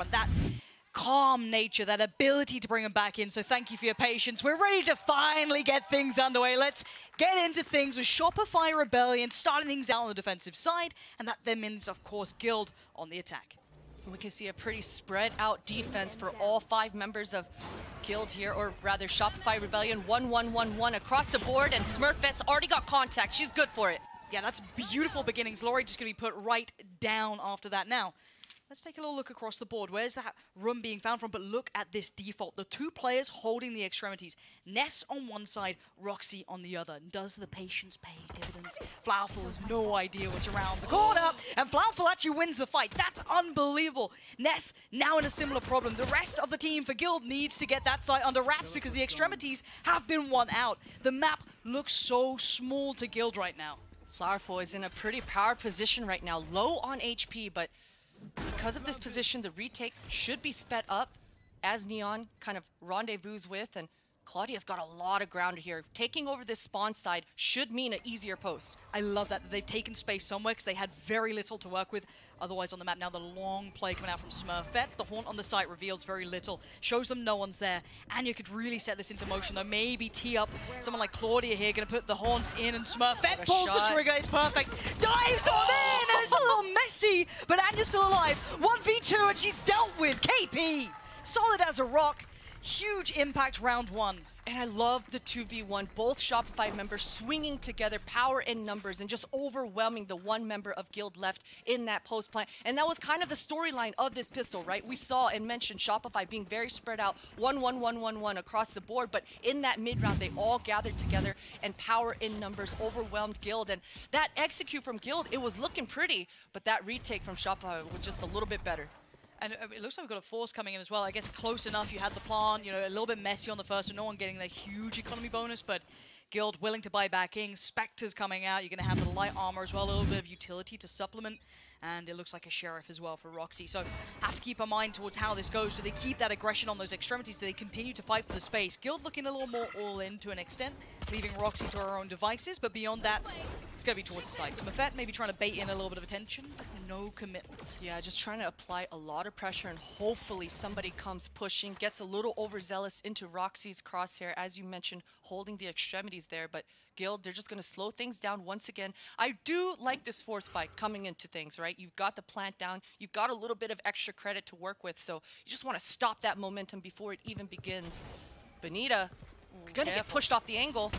That calm nature, that ability to bring them back in. So thank you for your patience. We're ready to finally get things underway. Let's get into things with Shopify Rebellion starting things out on the defensive side, and that then means, of course, Guild on the attack. We can see a pretty spread out defense for all 5 members of Guild here, or rather Shopify Rebellion. 1-1-1-1 across the board, and Smurfette's already got contact. She's good for it. Yeah, that's beautiful beginnings. Laurie just going to be put right down after that. Now, let's take a little look across the board. Where's that room being found from? But look at this default. The 2 players holding the extremities. Ness on one side, Roxy on the other. Does the patience pay dividends? Flowerful has no idea what's around the corner. And Flowerful actually wins the fight. That's unbelievable. Ness now in a similar problem. The rest of the team for Guild needs to get that side under wraps because the extremities have been won out. The map looks so small to Guild right now. Flowerful is in a pretty power position right now. Low on HP, but because of this position, the retake should be sped up as Neon kind of rendezvous with, and Claudia's got a lot of ground here. Taking over this spawn side should mean an easier post. I love that they've taken space somewhere because they had very little to work with otherwise on the map. Now the long play coming out from Smurfette. The haunt on the site reveals very little, shows them no one's there, and you could really set this into motion though. Maybe tee up someone like Claudia here, gonna put the haunt in, and Smurfette pulls the trigger. It's perfect. Dives on in, and it's a little messy, but Anya's still alive. 1v2, and she's dealt with. KP, solid as a rock. Huge impact round 1. And I love the 2v1, both Shopify members swinging together, power in numbers, and just overwhelming the 1 member of Guild left in that post plant. And that was kind of the storyline of this pistol, right? We saw and mentioned Shopify being very spread out, 1-1-1-1-1 across the board, but in that mid round, they all gathered together and power in numbers overwhelmed Guild. And that execute from Guild, it was looking pretty, but that retake from Shopify was just a little bit better. And it looks like we've got a force coming in as well. I guess close enough. You had the plant, you know, a little bit messy on the first, so no one getting the huge economy bonus, but Guild willing to buy back in. Spectres coming out. You're going to have the light armor as well, a little bit of utility to supplement. And it looks like a Sheriff as well for Roxy. So have to keep our mind towards how this goes. Do they keep that aggression on those extremities? Do they continue to fight for the space? Guild looking a little more all-in to an extent, leaving Roxy to her own devices. But beyond that, it's going to be towards the side. Smurfette maybe trying to bait in a little bit of attention. No commitment. Yeah, just trying to apply a lot of pressure, and hopefully somebody comes pushing, gets a little overzealous into Roxy's crosshair, as you mentioned, holding the extremities there. But Guild, they're just going to slow things down once again. I do like this force spike coming into things, right? You've got the plant down. You've got a little bit of extra credit to work with. So you just want to stop that momentum before it even begins. Benita, going to get pushed off the angle.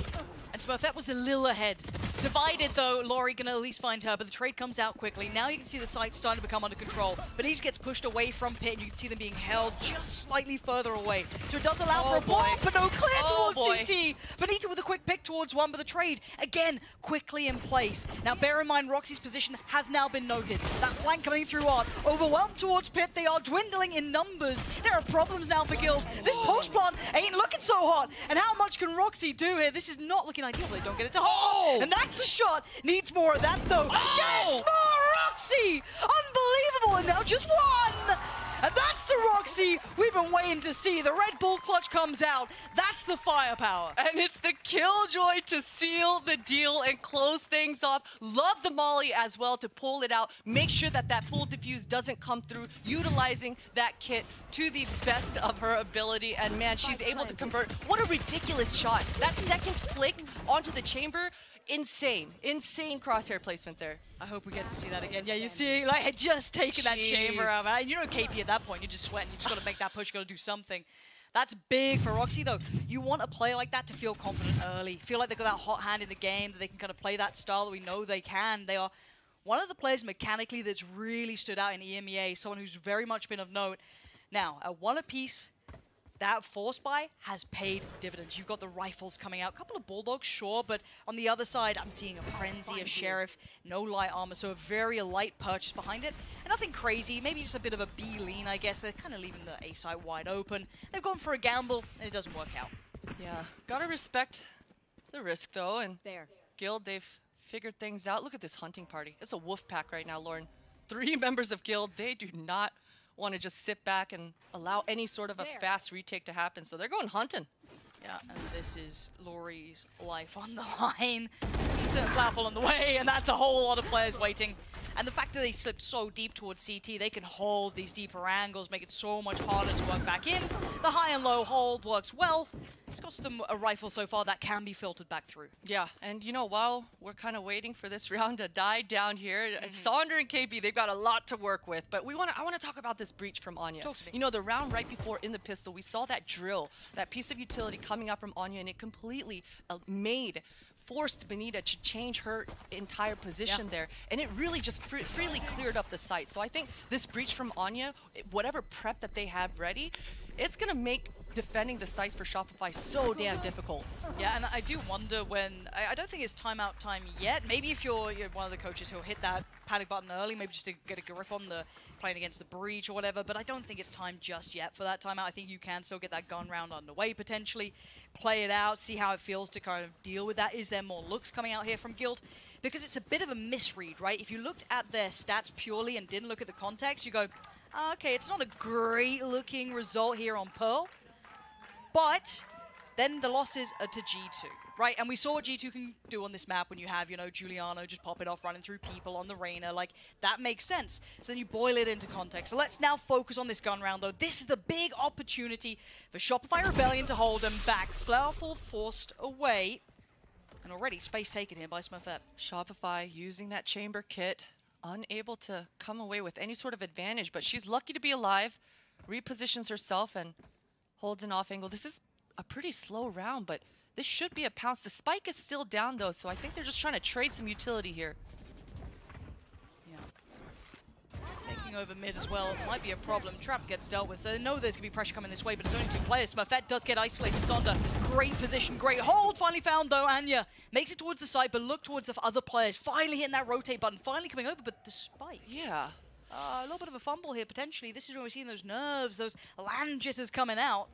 And Smurfette was a little ahead. Divided though, Laurie gonna at least find her, but the trade comes out quickly. Now you can see the site starting to become under control. Benita gets pushed away from pit, and you can see them being held just slightly further away. So it does allow for a bomb, but no clear towards CT. Benita with a quick pick towards one, but the trade, again, quickly in place. Now bear in mind, Roxy's position has now been noted. That flank coming through on, overwhelmed towards pit. They are dwindling in numbers. There are problems now for Guild. This post plant ain't looking so hot. And how much can Roxy do here? This is not looking ideal. They don't get it to hold. And that's a shot. Needs more of that though. Yes, more Roxy! Unbelievable, and now just 1! And that's the Roxy we've been waiting to see. The Red Bull clutch comes out. That's the firepower. And it's the Killjoy to seal the deal and close things off. Love the Molly as well to pull it out. Make sure that that full diffuse doesn't come through. Utilizing that kit to the best of her ability. And man, she's able to convert. What a ridiculous shot. That second flick onto the chamber. Insane crosshair placement there. I hope we get to see that again. Yeah, you see, like, had just taken that chamber out. And you know KP at that point, you're just sweating. You just got to make that push, got to do something. That's big for Roxy, though. You want a player like that to feel confident early. Feel like they've got that hot hand in the game, that they can kind of play that style that we know they can. They are one of the players mechanically that's really stood out in EMEA, someone who's very much been of note. Now, at 1 apiece, that force buy has paid dividends. You've got the rifles coming out. A couple of bulldogs, sure, but on the other side, I'm seeing a frenzy, a sheriff, no light armor, so a very light purchase behind it. And nothing crazy, maybe just a bit of a B lean, I guess. They're kind of leaving the A side wide open. They've gone for a gamble, and it doesn't work out. Yeah, gotta respect the risk, though. And Guild, they've figured things out. Look at this hunting party. It's a wolf pack right now, Lauren. 3 members of Guild, they do not want to just sit back and allow any sort of a fast retake to happen. So they're going hunting. Yeah, and this is Laurie's life on the line. He's a Flowerful on the way, and that's a whole lot of players waiting. And the fact that they slipped so deep towards CT, they can hold these deeper angles, make it so much harder to work back in. The high and low hold works well. It's cost them a rifle so far that can be filtered back through. Yeah, and you know, while we're kind of waiting for this round to die down here, Sonder and KP, they've got a lot to work with. But I want to talk about this breach from Anya. Talk to me. You know, the round right before in the pistol, we saw that drill, that piece of utility coming up from Anya, and it completely forced Benita to change her entire position there, and it really just freely cleared up the site. So I think this breach from Anya, whatever prep that they have ready, it's gonna make defending the sites for Shopify so damn difficult. Yeah, and I do wonder when, I don't think it's timeout time yet. Maybe if you're one of the coaches who'll hit that panic button early, maybe just to get a grip on the playing against the breach or whatever, but I don't think it's time just yet for that timeout. I think you can still get that gun round underway potentially, play it out, see how it feels to kind of deal with that. Is there more looks coming out here from Guild? Because it's a bit of a misread, right? If you looked at their stats purely and didn't look at the context, you go, okay, it's not a great looking result here on Pearl. But then the losses are to G2, right? And we saw what G2 can do on this map when you have, you know, Giuliano just pop it off running through people on the Reyna. Like, that makes sense. So then you boil it into context. So let's now focus on this gun round, though. This is the big opportunity for Shopify Rebellion to hold them back. Flowerful forced away. And already space taken here by Smurfette. Shopify using that chamber kit, unable to come away with any sort of advantage, but she's lucky to be alive, repositions herself, and holds an off angle. This is a pretty slow round, but this should be a pounce. The spike is still down, though, so I think they're just trying to trade some utility here. Yeah. Taking over mid as well might be a problem. Trap gets dealt with, so they know there's going to be pressure coming this way, but it's only 2 players. Smurfette does get isolated. Zonda, great position, great hold. Finally found, though. Anya makes it towards the side, but look towards the other players. Finally hitting that rotate button, finally coming over, but the spike. Yeah. A little bit of a fumble here, potentially. This is when we're seeing those nerves, those land jitters coming out.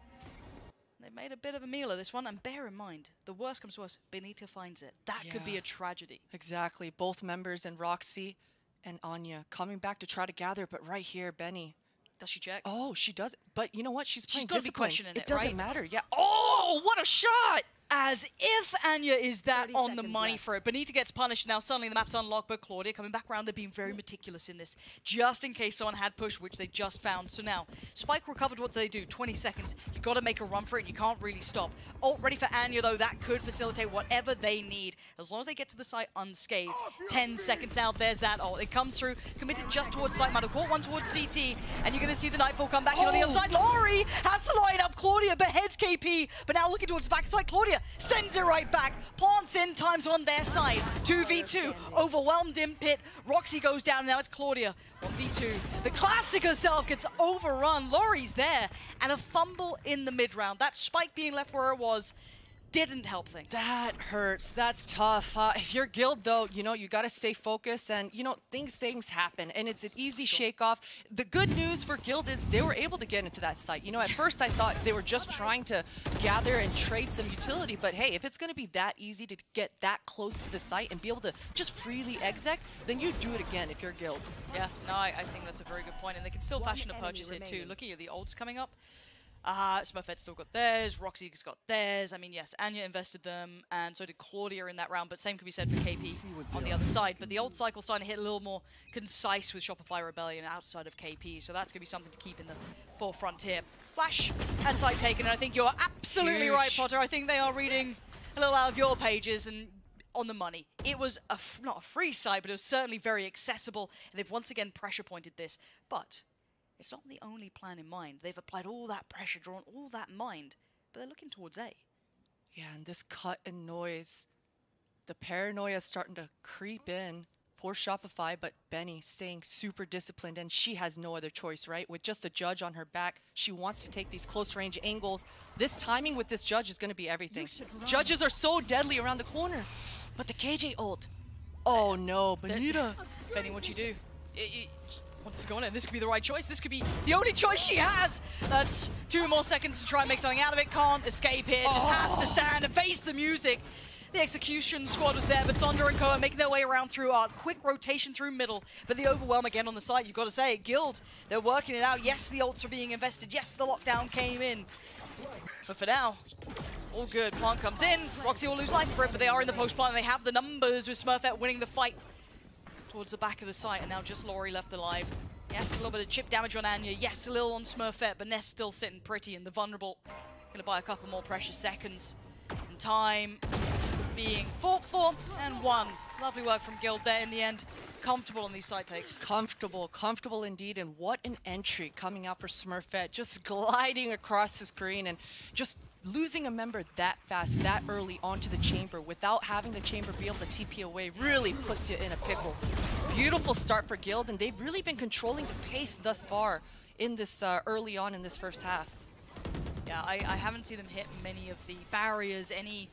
They made a bit of a meal of this one, and bear in mind, the worst comes to us, Benita finds it. That could be a tragedy. Exactly. Both members, and Roxy and Anya, coming back to try to gather, but right here, Benny. Does she check? Oh, she does. But you know what? She's playing got the question in it, doesn't right? matter. Yeah. Oh, what a shot! As if Anya is that on the money for it. Benita gets punished now. Suddenly the map's unlocked, but Claudia coming back around. They're being very meticulous in this, just in case someone had push, which they just found. So now, Spike recovered. What do they do? 20 seconds. You got to make a run for it. You can't really stop. Ult ready for Anya, though. That could facilitate whatever they need, as long as they get to the site unscathed. 10 seconds now. There's that ult. It comes through, committed just towards site. Might have caught one towards CT, and you're going to see the Nightfall come back on the other side. Laurie has to line up. Claudia beheads KP, but now looking towards the back side. Claudia sends it right back, plants in, times on their side. 2v2, overwhelmed in pit. Roxy goes down, now it's Claudia. 1v2. The classic herself gets overrun. Laurie's there, and a fumble in the mid round. That spike being left where it was didn't help things. That hurts. That's tough. If you're Guild, though, you know, you got to stay focused, and, you know, things happen, and it's an easy shake-off. The good news for Guild is they were able to get into that site. You know, at first I thought they were just trying to gather and trade some utility, but hey, if it's going to be that easy to get that close to the site and be able to just freely exec, then you do it again if you're Guild. Yeah, no, I think that's a very good point, and they can still fashion a purchase here too. Looking at the ults coming up. Smurfette's still got theirs, Roxy's got theirs. I mean, yes, Anya invested them, and so did Claudia in that round, but same could be said for KP on the other side. But the old cycle's starting to hit a little more concise with Shopify Rebellion outside of KP, so that's going to be something to keep in the forefront here. Flash and site taken, and I think you're absolutely right, Potter. I think they are reading a little out of your pages, and on the money. It was not a free site, but it was certainly very accessible, and they've once again pressure pointed this. But it's not the only plan in mind. They've applied all that pressure, drawn all that mind, but they're looking towards A. Yeah, and this cut and noise, the paranoia is starting to creep in for Shopify, but Benny staying super disciplined, and she has no other choice, right? With just a judge on her back, she wants to take these close range angles. This timing with this judge is going to be everything. Judges are so deadly around the corner, but the KJ ult. Oh no, Benita. Benny, what you do? Wants to go on it. This could be the right choice. This could be the only choice she has. That's 2 more seconds to try and make something out of it. Can't escape here. Just has to stand and face the music. The execution squad was there, but Sonder and Co are making their way around through art. Quick rotation through middle, but the overwhelm again on the side. You've got to say, Guild, they're working it out. Yes, the ults are being invested. Yes, the lockdown came in. But for now, all good. Plant comes in. Roxy will lose life for it, but they are in the post plant, and they have the numbers with Smurfette winning the fight. towards the back of the site, and now just Laurie left alive. Yes, a little bit of chip damage on Anya. Yes, a little on Smurfette, but Ness still sitting pretty, and the vulnerable gonna buy a couple more precious seconds. And time being fought for and won. Lovely work from Guild there in the end. Comfortable on these side takes. Comfortable indeed, and what an entry coming out for Smurfette. Just gliding across the screen and just losing a member that fast, that early onto the chamber without having the chamber be able to TP away really puts you in a pickle. Beautiful start for Guild, and they've really been controlling the pace thus far in this early on in this first half. Yeah, I haven't seen them hit many of the barriers, any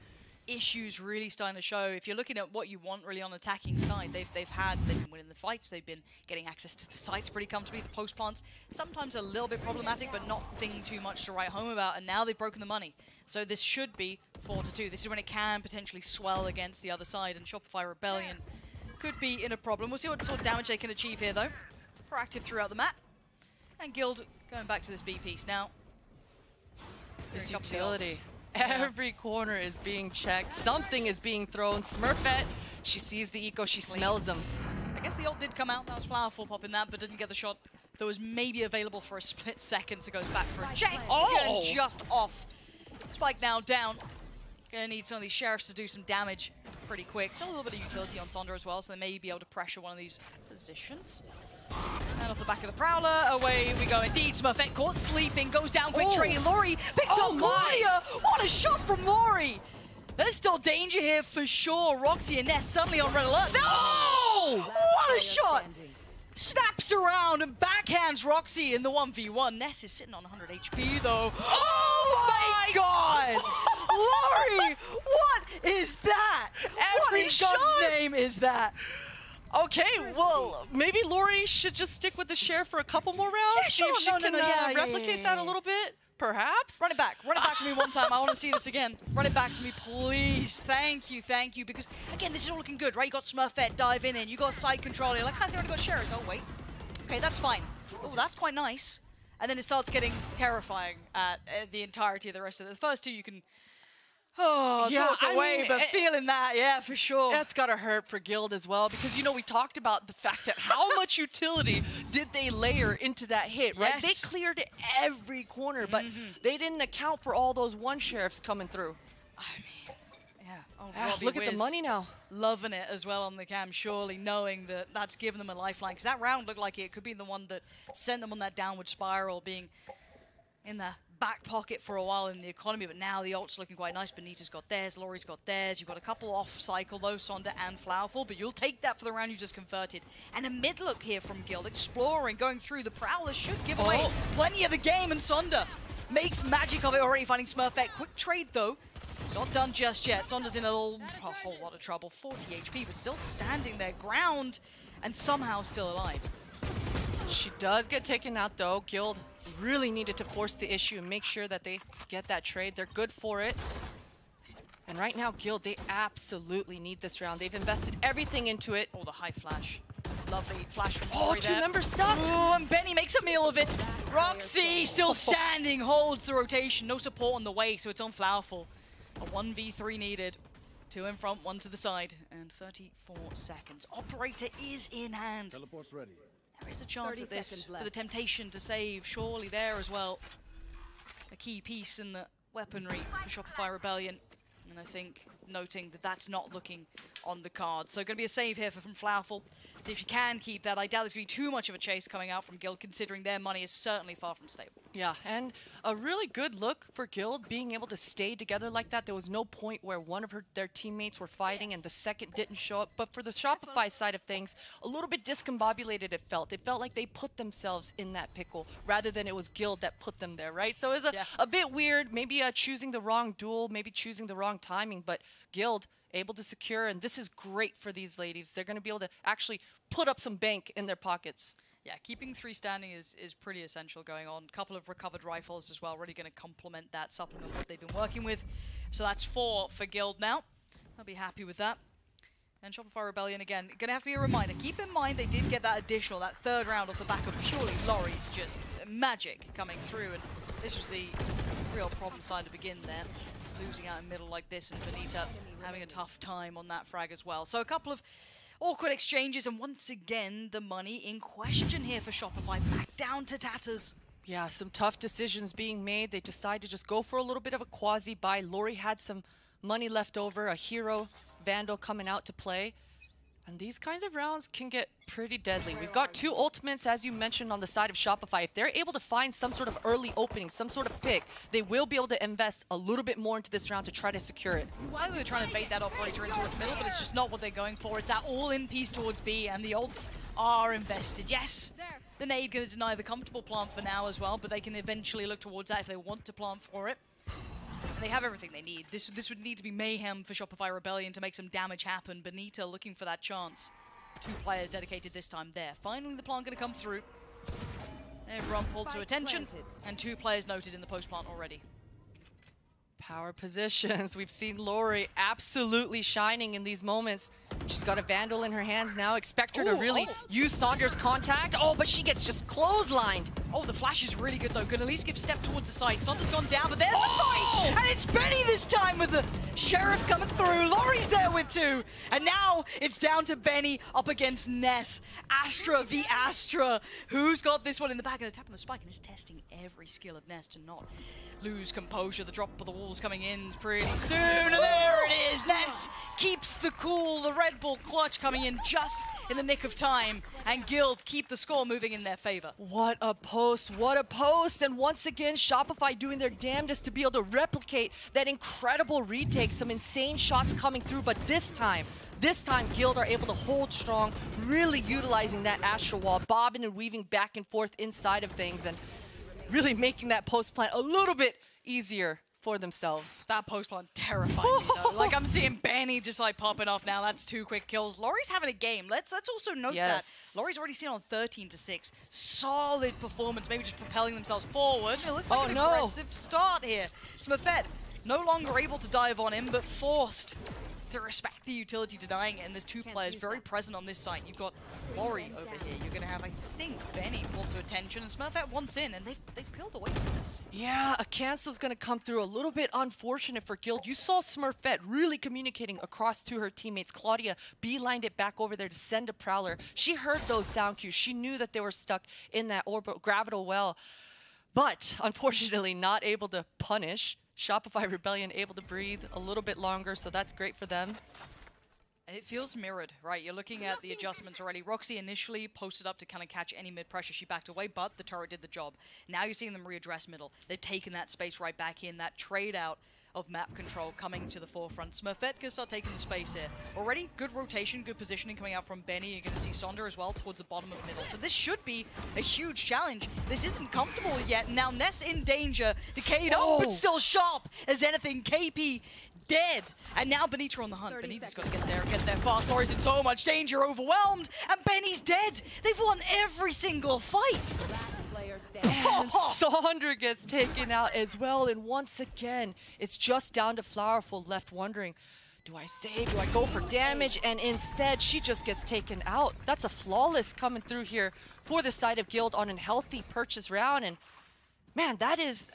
issues really starting to show. If you're looking at what you want really on attacking side, they've been winning the fights, they've been getting access to the sites pretty comfortably, the post plants, sometimes a little bit problematic, but nothing too much to write home about, and now they've broken the money. So this should be 4-2. This is when it can potentially swell against the other side, and Shopify Rebellion could be in a problem. We'll see what sort of damage they can achieve here though. Proactive throughout the map. And Guild going back to this B piece now. This utility. Every corner is being checked. Something is being thrown. Smurfette, she sees the eco, she smells them. I guess the ult did come out. That was Flowerful popping that, but didn't get the shot that was maybe available for a split second. So goes back for a check. Oh! And just off. Spike now down. Gonna need some of these sheriffs to do some damage pretty quick. Still a little bit of utility on Sonder as well, so they may be able to pressure one of these positions. And off the back of the Prowler, away we go indeed. Smurfette caught sleeping, goes down quick trade. Laurie picks up Claudia! What a shot from Laurie! There's still danger here for sure. Roxy and Ness suddenly on red alert. No! What a shot! Snaps around and backhands Roxy in the 1v1. Ness is sitting on 100 HP though. Oh my god! Laurie! What is that? What in God's name is that? Okay, well, maybe Laurie should just stick with the sheriff for a couple more rounds. Yeah, sure. See if she can replicate that a little bit, perhaps. Run it back for me one time. I want to see this again. Run it back for me, please. Thank you. Because again, this is all looking good, right? You got Smurfette diving in. You got side control. You're like, I already got sheriffs. Oh wait. Okay, that's fine. Oh, that's quite nice. And then it starts getting terrifying at the entirety of the rest of it. The first two you can. Oh, yeah, talk away, but feeling that, yeah, for sure. That's gotta hurt for Guild as well, because, you know, we talked about the fact that how much utility did they layer into that hit, right? Yes. They cleared every corner, but they didn't account for all those one sheriffs coming through. I mean, yeah. Oh, look at the money now. Loving it as well on the cam, surely knowing that that's given them a lifeline, because that round looked like it could be the one that sent them on that downward spiral, being in the back pocket for a while in the economy, but now the ult's looking quite nice. Benita's got theirs, Laurie's got theirs. You've got a couple off cycle though, Sonder and Flowerful, but you'll take that for the round you just converted. And a mid look here from Guild, exploring, going through. The Prowler should give away plenty of the game, and Sonder makes magic of it already, finding Smurfette. Quick trade though, it's not done just yet. Sonder's in a whole lot of trouble, 40 HP, but still standing their ground and somehow still alive. She does get taken out though. Guild really needed to force the issue and make sure that they get that trade. They're good for it. And right now, Guild, they absolutely need this round. They've invested everything into it. Oh, the high flash. Lovely flash from Laurie there. 2 members stuck. Ooh, and Benny makes a meal of it. Roxy still standing, holds the rotation. No support on the way, so it's on Flowerful. A 1v3 needed. 2 in front, 1 to the side. And 34 seconds. Operator is in hand. Teleport's ready. There is a chance at this, but the temptation to save surely there as well. A key piece in the weaponry for Shopify Rebellion. And I think noting that that's not looking on the card. So going to be a save here from Flowerful. See if you can keep that. I doubt there's going to be too much of a chase coming out from Guild, considering their money is certainly far from stable. Yeah, and a really good look for Guild, being able to stay together like that. There was no point where one of their teammates were fighting and the second didn't show up. But for the Shopify side of things, a little bit discombobulated it felt. It felt like they put themselves in that pickle rather than it was Guild that put them there, right? So it was a bit weird, maybe choosing the wrong duel, maybe choosing the wrong timing, but Guild able to secure, and this is great for these ladies. They're going to be able to actually put up some bank in their pockets. Yeah, keeping 3 standing is pretty essential going on. A couple of recovered rifles as well, really going to complement that, supplement what they've been working with. So that's 4 for Guild now. I'll be happy with that. And Shopify Rebellion, again, going to have to be a reminder. Keep in mind they did get that additional, that 3rd round off the back of purely Laurie's just magic coming through. And this was the real problem starting to begin there. Losing out in middle like this, and Benita having a tough time on that frag as well. So a couple of Awkward exchanges, and once again, the money in question here for Shopify, back down to tatters. Yeah, some tough decisions being made. They decided to just go for a little bit of a quasi-buy. Lori had some money left over, a hero Vandal coming out to play. And these kinds of rounds can get pretty deadly. We've got 2 ultimates, as you mentioned, on the side of Shopify. If they're able to find some sort of early opening, some sort of pick, they will be able to invest a little bit more into this round to try to secure it. Well, they're trying to bait that operator in towards middle, but it's just not what they're going for. It's that all-in piece towards B, and the ults are invested. Yes, the nade going to deny the comfortable plant for now as well, but they can eventually look towards that if they want to plant for it. And they have everything they need. This would need to be mayhem for Shopify Rebellion to make some damage happen. Benita looking for that chance. 2 players dedicated this time there. Finally, the plant going to come through. Everyone pulled to attention, and 2 players noted in the post plant already. Power positions. We've seen Lori absolutely shining in these moments. She's got a Vandal in her hands now. Expect her to really use Saunders' contact. Oh, but she gets just clotheslined. Oh, the flash is really good, though. Can at least give step towards the side. Saunders gone down, but there's the fight! And it's Benny this time with the Sheriff coming through. Lori's there with 2. And now it's down to Benny up against Ness. Astra v Astra. Who's got this one in the back? And the tap on the spike and is testing every skill of Ness to not lose composure. The drop of the walls coming in pretty soon. And there it is. Ness keeps the cool. The Red Bull clutch coming in just in the nick of time. And Guild keep the score moving in their favor. What a post. What a post. And once again, Shopify doing their damnedest to be able to replicate that incredible retake. Some insane shots coming through. But this time, Guild are able to hold strong, really utilizing that Astral Wall, bobbing and weaving back and forth inside of things, and really making that post plant a little bit easier for themselves. That post plant terrified me, though. Like, I'm seeing Benny just like popping off now. That's 2 quick kills. Lori's having a game. Let's also note that Lori's already seen on 13-6. Solid performance, maybe just propelling themselves forward. It looks like an aggressive start here. Smurfette no longer able to dive on him, but forced to respect the utility, denying it, and there's 2 players very present on this side. You've got Lori over here. You're going to have, I think, Benny pulled to attention, and Smurfette wants in, and they've peeled away from this. Yeah, a cancel's going to come through. A little bit unfortunate for Guild. You saw Smurfette really communicating across to her teammates. Claudia beelined it back over there to send a Prowler. She heard those sound cues. She knew that they were stuck in that gravital well, but unfortunately not able to punish. Shopify Rebellion able to breathe a little bit longer, so that's great for them. It feels mirrored, right? You're looking at the adjustments already. Roxy initially posted up to kind of catch any mid-pressure. She backed away, but the turret did the job. Now you're seeing them readdress middle. They've taken that space right back in. That trade-out of map control coming to the forefront. Smurfette can start taking the space here. Already good rotation, good positioning coming out from Benny. You're going to see Sonder as well towards the bottom of middle. So this should be a huge challenge. This isn't comfortable yet. Now Ness in danger. Decayed but still sharp as anything. KP dead. And now Benita on the hunt. Benita's got to get there fast. Lori's in so much danger, overwhelmed. And Benny's dead. They've won every single fight. And Sonder gets taken out as well, and once again, it's just down to Flowerful left wondering, do I save, do I go for damage? And instead, she just gets taken out. That's a flawless coming through here for the side of Guild on a healthy purchase round, and man, that is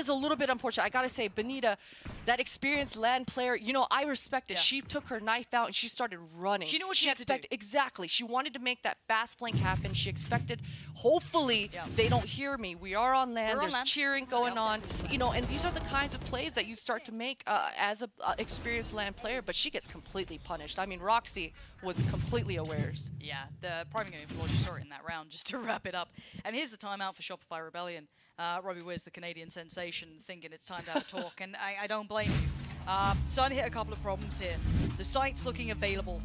a little bit unfortunate. I gotta say, Benita, that experienced LAN player, you know, I respect it. Yeah. She took her knife out and she started running. She knew what she had to do. Exactly. She wanted to make that fast flank happen. She expected, hopefully, they don't hear me. We are on LAN. There's cheering going on. You know, and these are the kinds of plays that you start to make as an experienced LAN player, but she gets completely punished. I mean, Roxy was completely awares. Yeah, the priming game floor, she saw it in that round, just to wrap it up. And here's the timeout for Shopify Rebellion. Robbie Wiz, the Canadian sensation, thinking it's time to have a talk, and I don't blame you. Starting to hit a couple of problems here. The site's looking available.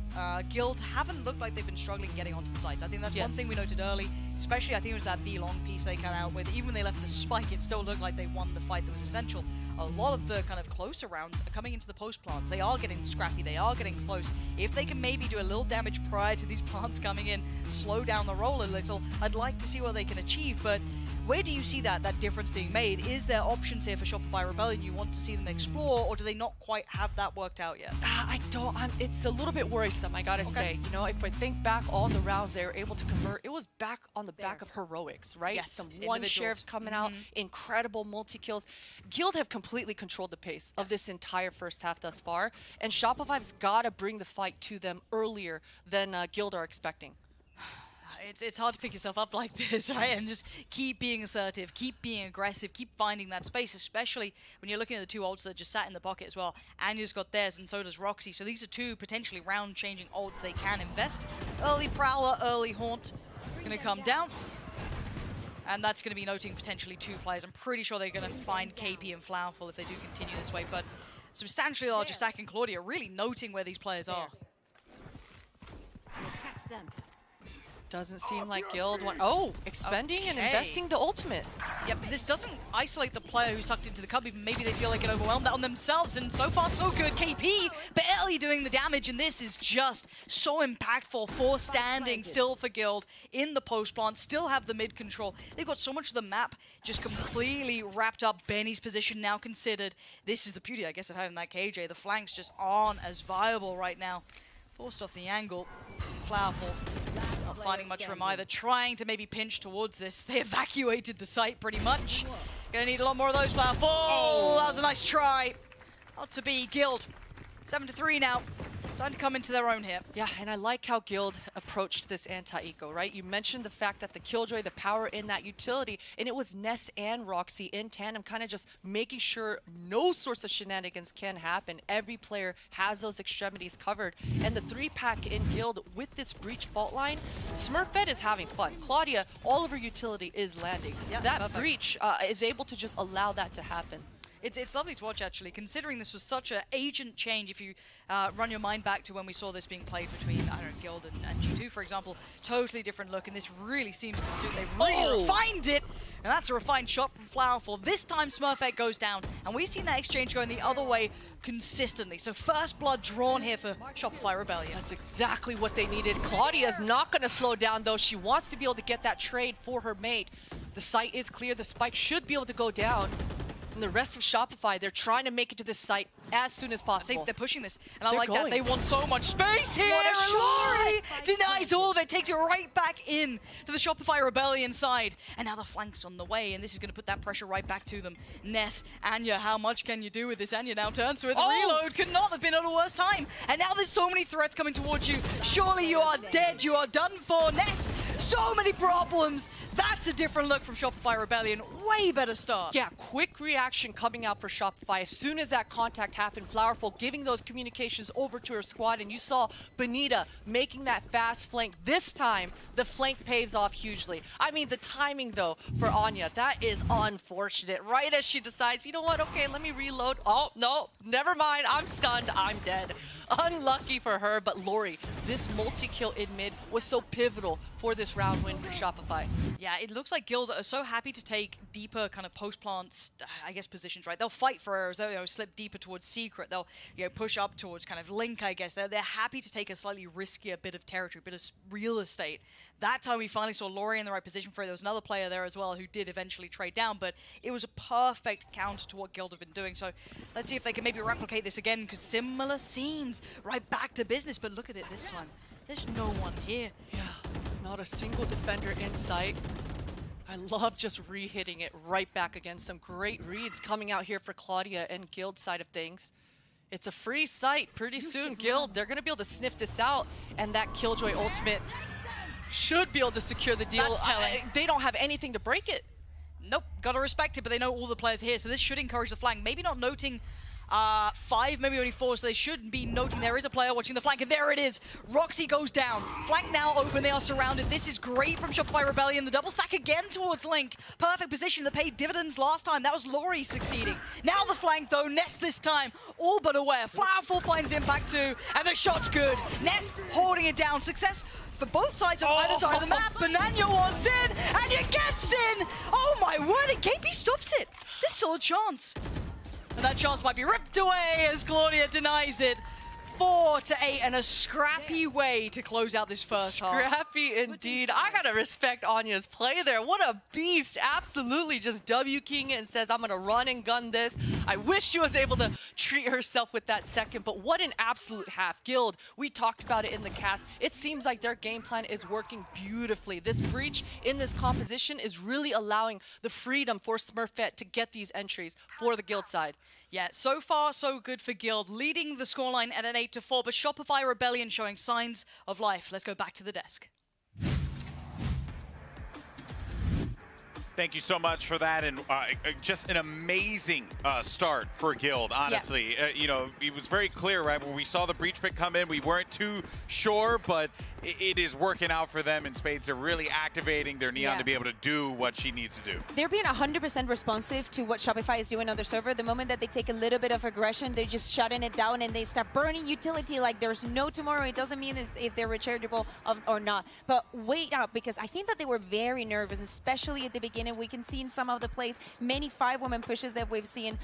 Guild haven't looked like they've been struggling getting onto the sites. I think that's one thing we noted early, especially I think it was that B-long piece they came out with. Even when they left the spike, it still looked like they won the fight that was essential. A lot of the kind of closer rounds are coming into the post plants. They are getting scrappy, they are getting close. If they can maybe do a little damage prior to these plants coming in, slow down the roll a little, I'd like to see what they can achieve, but where do you see that difference being made? Is there options here for Shopify Rebellion you want to see them explore, or do they not not quite have that worked out yet. I don't. It's a little bit worrisome, I gotta say. You know, if I think back all the rounds they were able to convert, it was back on the back of heroics, right? Yes, some one sheriffs coming out, incredible multi-kills. Guild have completely controlled the pace of this entire first half thus far, and Shopify's gotta bring the fight to them earlier than Guild are expecting. It's hard to pick yourself up like this, right? And just keep being assertive, keep being aggressive, keep finding that space, especially when you're looking at the two ults that just sat in the pocket as well. Anya's got theirs, and so does Roxy. So these are two potentially round-changing ults they can invest. Early Prowler, early Haunt, going to come down. And that's going to be noting potentially two players. I'm pretty sure they're going to find KP and Flowerful if they do continue this way. But substantially larger stack in Claudia, really noting where these players are. Catch them. Doesn't seem like Guild want. Oh, expending and investing the ultimate. Yep, this doesn't isolate the player who's tucked into the cub. Even maybe they feel like it overwhelmed that on themselves. And so far, so good. KP barely doing the damage. And this is just so impactful for standing still for Guild in the post plant. Still have the mid control. They've got so much of the map just completely wrapped up. Benny's position now considered. This is the beauty, I guess, of having that KJ. The flanks just aren't as viable right now. Forced off the angle. Flowerful. Not finding much from either. Trying to maybe pinch towards this. They evacuated the site pretty much. Gonna need a lot more of those, Flowerful. Oh, that was a nice try. Not to be. Guild. 7-3 now. Starting to come into their own here. Yeah, and I like how Guild approached this anti-eco, right? You mentioned the fact that the Killjoy, the power in that utility, and it was Ness and Roxy in tandem, kind of just making sure no sorts of shenanigans can happen. Every player has those extremities covered. And the 3-pack in Guild with this breach fault line, Smurfette is having fun. Claudia, all of her utility is landing. Yeah, that perfect. breach is able to just allow that to happen. It's lovely to watch, actually, considering this was such an agent change. If you run your mind back to when we saw this being played between, I don't know, Guild and G2, for example, totally different look, and this really seems to suit. They've really refined it, and that's a refined shot from Flowerful. This time, Smurfette goes down, and we've seen that exchange going the other way consistently. So first blood drawn here for Shopify Rebellion. That's exactly what they needed. Claudia's not going to slow down, though. She wants to be able to get that trade for her mate. The site is clear. The spike should be able to go down. And the rest of Shopify, they're trying to make it to this site as soon as possible. They're pushing this, and I like that. They want so much space here. Lori denies all of it, takes it right back in to the Shopify Rebellion side. And now the flank's on the way, and this is going to put that pressure right back to them. Ness, Anya, how much can you do with this? Anya now turns to it. The reload could not have been at a worse time. And now there's so many threats coming towards you. Surely you are dead. You are done for. Ness, so many problems. That's a different look from Shopify Rebellion. Way better start. Yeah, quick reaction coming out for Shopify. As soon as that contact happened, Flowerful giving those communications over to her squad, and you saw Benita making that fast flank. This time, the flank pays off hugely. I mean, the timing, though, for Anya, that is unfortunate. Right as she decides, you know what, okay, let me reload. Oh, no, never mind. I'm stunned. I'm dead. Unlucky for her, but Lori, this multi-kill in mid was so pivotal for this round win for Shopify. Yeah, it looks like Guild are so happy to take deeper kind of post-plant, I guess, positions, right? They'll fight for errors, they'll slip deeper towards Secret, they'll push up towards kind of Link, I guess. They're happy to take a slightly riskier bit of territory, bit of real estate. That time we finally saw Lori in the right position for it. There was another player there as well who did eventually trade down, but it was a perfect counter to what Guild have been doing. So let's see if they can maybe replicate this again, because similar scenes, right back to business. But look at it this time. There's no one here. Yeah, not a single defender in sight. I love just re-hitting it right back again. Some great reads coming out here for Claudia and Guild side of things. It's a free site pretty soon. Guild, they're going to be able to sniff this out, and that Killjoy ultimate should be able to secure the deal. They don't have anything to break it. Nope, gotta respect it, but they know all the players are here, so this should encourage the flank. Maybe not noting 5, maybe only 4, so they should be noting there is a player watching the flank, and there it is. Roxy goes down. Flank now open, they are surrounded. This is great from Shopify Rebellion. The double stack again towards Link. Perfect position that paid dividends last time. That was Lori succeeding. Now the flank though, Ness this time, all but aware. Flowerful finds impact too, and the shot's good. Ness holding it down. Success for both sides on either side of the map. Banana wants in, and it gets in! Oh my word, and KP stops it. There's still a chance. And that chance might be ripped away as Claudia denies it. 4-8 and a scrappy way to close out this first half. Scrappy indeed. I gotta respect Anya's play there. What a beast. Absolutely just W-keying it and says, I'm gonna run and gun this. I wish she was able to treat herself with that second, but what an absolute half. Guild, we talked about it in the cast. It seems like their game plan is working beautifully. This breach in this composition is really allowing the freedom for Smurfette to get these entries for the Guild side. Yeah, so far so good for Guild, leading the scoreline at an 8-4, but Shopify Rebellion showing signs of life. Let's go back to the desk. Thank you so much for that, and just an amazing start for Guild, honestly. Yeah. You know, it was very clear, right, when we saw the breach pick come in, we weren't too sure, but it is working out for them in spades. They're really activating their Neon to be able to do what she needs to do. They're being 100% responsive to what Shopify is doing on their server. The moment that they take a little bit of aggression, they're just shutting it down and they start burning utility like there's no tomorrow. It doesn't mean if they're rechargeable or not. But wait up, because I think that they were very nervous, especially at the beginning. We can see in some of the plays many 5-woman pushes that we've seen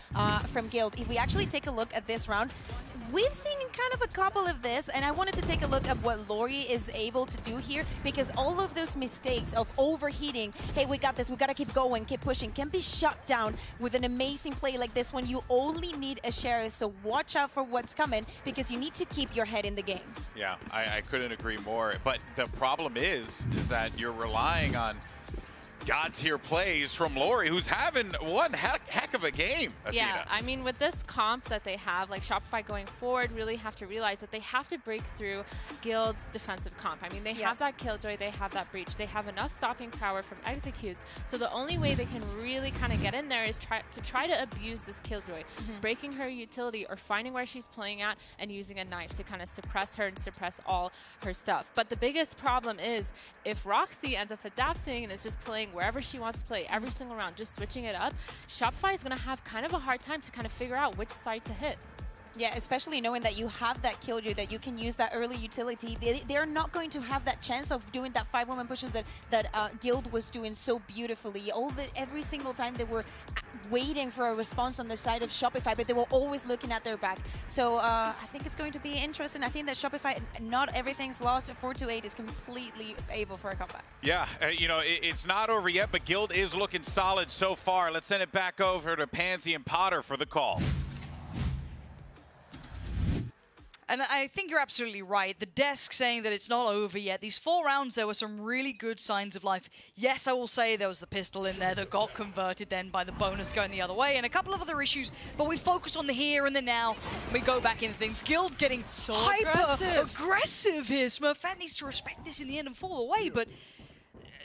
from Guild. If we actually take a look at this round, we've seen kind of a couple of this, and I wanted to take a look at what Lori is able to do here, because all of those mistakes of overheating, hey, we got this, we got to keep going, keep pushing, can be shut down with an amazing play like this when you only need a sheriff. So watch out for what's coming, because you need to keep your head in the game. Yeah, I couldn't agree more. But the problem is that you're relying on God-tier plays from Lori, who's having one heck of a game, Athena. Yeah, I mean, with this comp that they have, like Shopify going forward, really have to realize that they have to break through Guild's defensive comp. I mean, they have that Killjoy, they have that breach, they have enough stopping power from executes, so the only way they can really kind of get in there is try to abuse this Killjoy, breaking her utility or finding where she's playing at and using a knife to kind of suppress her and suppress all her stuff. But the biggest problem is if Roxy ends up adapting and is just playing wherever she wants to play every single round, just switching it up, Shopify is going to have kind of a hard time to kind of figure out which side to hit. Yeah, especially knowing that you have that Killjoy, that you can use that early utility. They're not going to have that chance of doing that 5-woman pushes that Guild was doing so beautifully. Every single time they were waiting for a response on the side of Shopify, but they were always looking at their back. So I think it's going to be interesting. I think that Shopify, not everything's lost. 4-8 is completely able for a comeback. Yeah, you know, it's not over yet, but Guild is looking solid so far. Let's send it back over to Pansy and Potter for the call. And I think you're absolutely right. The desk saying that it's not over yet. These 4 rounds, there were some really good signs of life. Yes, I will say there was the pistol in there that got converted then by the bonus going the other way, and a couple of other issues, but we focus on the here and the now. We go back into things. Guild getting so hyper-aggressive here. Smurfette needs to respect this in the end and fall away, but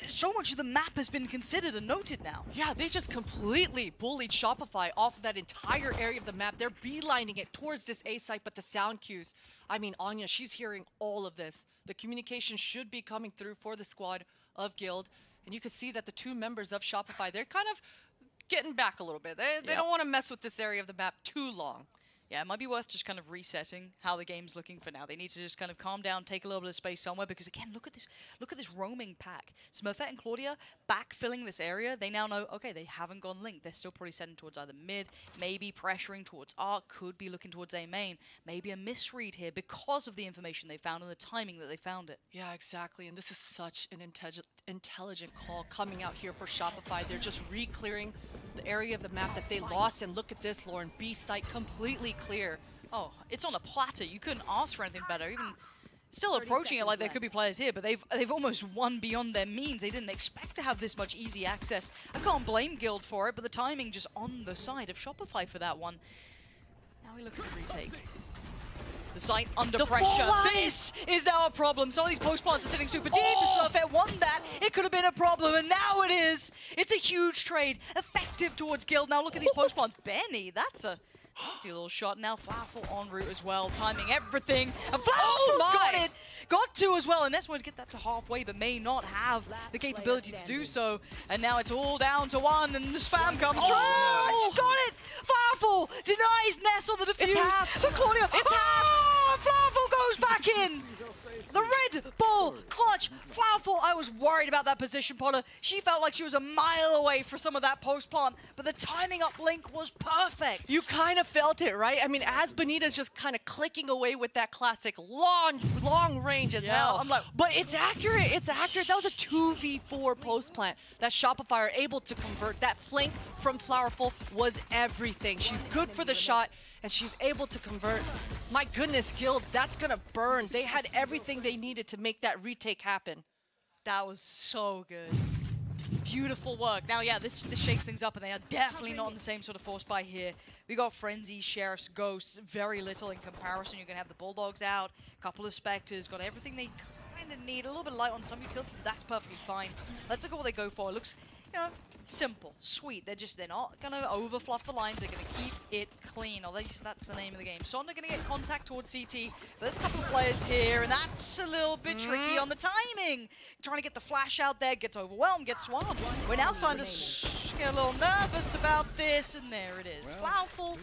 so much of the map has been considered and noted now. Yeah, they just completely bullied Shopify off of that entire area of the map. They're beelining it towards this A site, but the sound cues. I mean, Anya, she's hearing all of this. The communication should be coming through for the squad of Guild. And you can see that the 2 members of Shopify, they're kind of getting back a little bit. They don't want to mess with this area of the map too long. Yeah, it might be worth just kind of resetting how the game's looking for now. They need to just kind of calm down, take a little bit of space somewhere, because again, look at this roaming pack. Smurfette and Claudia backfilling this area. They now know, okay, they haven't gone link. They're still probably setting towards either mid, maybe pressuring towards Arc, could be looking towards A main. Maybe a misread here because of the information they found and the timing that they found it. Yeah, exactly. And this is such an intelligent call coming out here for Shopify. They're just re-clearing the area of the map that they lost, and look at this, Lauren. B site completely clear. Oh, it's on a platter. You couldn't ask for anything better. Even still approaching it like there could be players here, but they've almost won beyond their means. They didn't expect to have this much easy access. I can't blame Guild for it, but the timing just on the side of Shopify for that one. Now we look at the retake. The site under pressure. This is now a problem. Some of these post plants are sitting super deep. Smurfette won that. It could have been a problem, and now it is. It's a huge trade. Effective towards Guild. Now look at these post plants. Benny, that's a nasty little shot. Now Flowerful en route as well, timing everything. And Flowerful's got it. Got 2 as well, and that's one to get that to halfway, but may not have the capability to do so. And now it's all down to 1, and the spam comes through. Oh, she's got it! Flowerful denies Ness on the defuse. It's half. So Claudia, it's half. Flowerful goes back in. The red ball clutch. Flowerful, I was worried about that position, Potter. She felt like she was a mile away for some of that post plant, but the timing up blink was perfect. You kind of felt it, right? I mean, as Benita's just kind of clicking away with that classic long range as hell. I'm like, but it's accurate. It's accurate. That was a 2v4 post plant that Shopify are able to convert. That flank from Flowerful was everything. She's good for the shot, and she's able to convert. My goodness, Guild, that's gonna burn. They had everything they needed to make that retake happen. That was so good. Beautiful work. Now, yeah, this shakes things up, and they are definitely not in the same sort of force buy here. We got Frenzy, Sheriffs, Ghosts, very little in comparison. You're gonna have the Bulldogs out, a couple of Spectres, got everything they kind of need. A little bit light on some utility, but that's perfectly fine. Let's look at what they go for. It looks, you know, simple, sweet. They're not gonna overfluff the lines. They're gonna keep it clean. Or at least that's the name of the game. So they're gonna get contact towards CT. But there's a couple of players here, and that's a little bit tricky on the timing. Trying to get the flash out there, gets overwhelmed, gets swamped. We're now starting to get a little nervous about this, and there it is. Flowerful,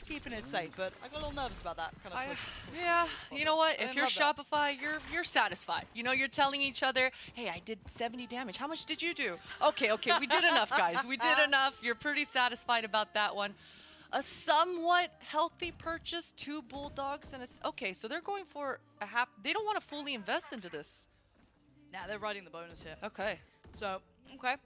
keeping it safe, but I got a little nervous about that kind of Yeah, you know what? If you're Shopify, you're satisfied. You know, you're telling each other, hey, I did 70 damage. How much did you do? Okay, we did enough, guys. We did enough. You're pretty satisfied about that one. A somewhat healthy purchase, 2 Bulldogs, and okay, so they're going for a half. They don't want to fully invest into this. Nah, they're riding the bonus here. Okay. So, okay.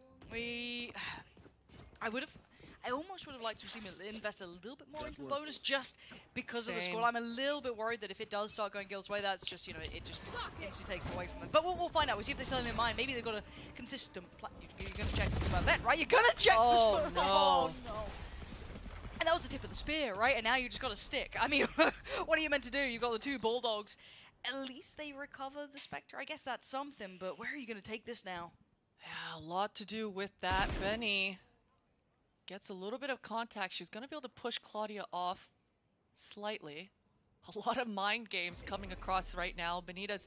I almost would have liked to see me invest a little bit more into the bonus just because of the score. I'm a little bit worried that if it does start going Guild's way, that's just, you know, it just instantly takes away from them. But we'll find out. We'll see if they're selling in mind. Maybe they've got a consistent You're going to check for Smurf, right? You're going to check for Smurf. No. Oh, no. And that was the tip of the spear, right? And now you just got to stick. I mean, what are you meant to do? You've got the 2 Bulldogs. At least they recover the Spectre. I guess that's something, but where are you going to take this now? Yeah, a lot to do with that. Benny gets a little bit of contact. She's going to be able to push Claudia off slightly. A lot of mind games coming across right now. Benita's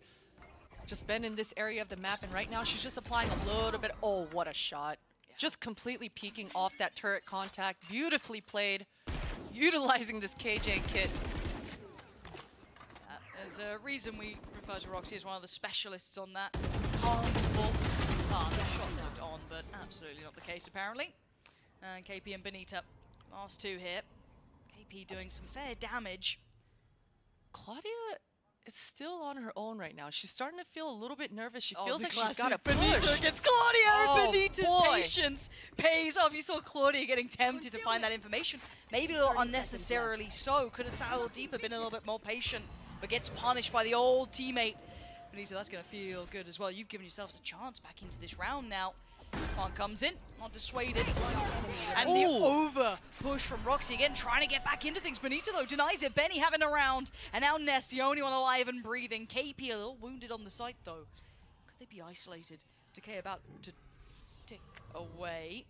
just been in this area of the map, and right now she's just applying a little bit. Oh, what a shot. Yeah. Just completely peeking off that turret contact. Beautifully played, utilizing this KJ kit. There's a reason we refer to Roxy as one of the specialists on that. Harmful. The shots looked on, but absolutely not the case, apparently. And KP and Benita, last 2 here. KP doing some fair damage. Claudia is still on her own right now. She's starting to feel a little bit nervous. She feels like she's got to push. Benita against Claudia. Benita's patience pays off. You saw Claudia getting tempted to find that information. Maybe a little unnecessarily so. Could have sat a little deeper, been a little bit more patient, but gets punished by the old teammate. Benita, that's going to feel good as well. You've given yourselves a chance back into this round now. Plant comes in, not dissuaded. And the over push from Roxy again, trying to get back into things. Benita, though, denies it. Benny having a round. And now Ness, the only one alive and breathing. KP a little wounded on the site, though. Could they be isolated? Decay about to tick away.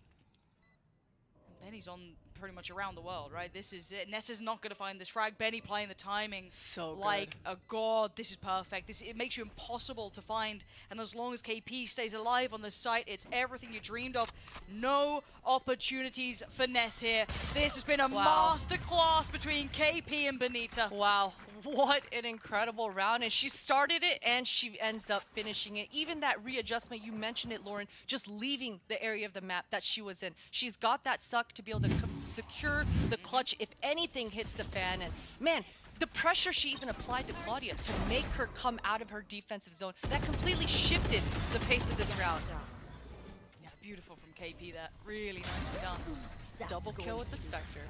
And Benny's on pretty much around the world, right? This is it. Ness is not going to find this frag. Benny playing the timing so good. Like a god. This is perfect. It makes you impossible to find. And as long as KP stays alive on the site, it's everything you dreamed of. No opportunities for Ness here. This has been a masterclass between KP and Benita. Wow. What an incredible round. And she started it and she ends up finishing it. Even that readjustment, you mentioned it, Lauren, just leaving the area of the map that she was in. She's got that suck to be able to secure the clutch if anything hits the fan. And man, the pressure she even applied to Claudia to make her come out of her defensive zone, that completely shifted the pace of this round. Yeah, beautiful from KP, that. Really nicely done. Double kill with the Spectre.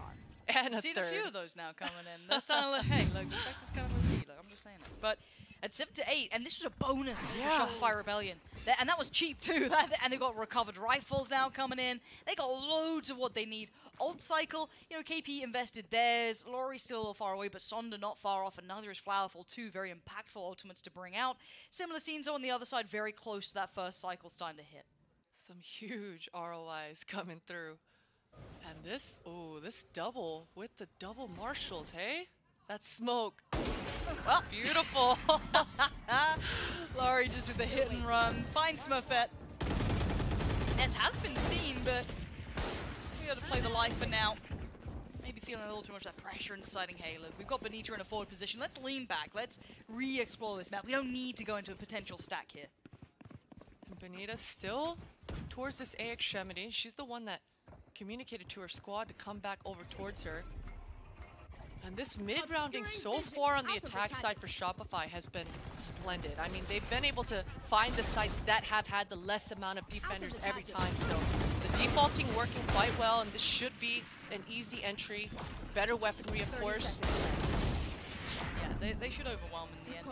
And I've seen a few of those now coming in. They're starting to look, hey, look, the Spectre's kind of OP. Look, I'm just saying it. But at 7-8, and this was a bonus for Shopify Rebellion. And that was cheap too. And they've got recovered rifles now coming in. They got loads of what they need. Old Cycle, you know, KP invested theirs. Laurie's still a little far away, but Sonda not far off, and neither is Flowerful. 2 very impactful ultimates to bring out. Similar scenes on the other side, very close to that first cycle starting to hit. Some huge ROIs coming through. And this, this double with the double marshals, hey? That smoke. Well, beautiful. Laurie just with the hit and run. Fine Smurfette. Ness has been seen, but we got to play the life for now. Maybe feeling a little too much of that pressure and deciding, hey, look, we've got Benita in a forward position. Let's lean back. Let's re-explore this map. We don't need to go into a potential stack here. Benita still towards this A extremity. She's the one that communicated to her squad to come back over towards her. And this mid-rounding so far on the attack side for Shopify has been splendid. I mean, they've been able to find the sites that have had the less amount of defenders every time. So the defaulting working quite well, and this should be an easy entry. Better weaponry, of course. Yeah, they should overwhelm in the end.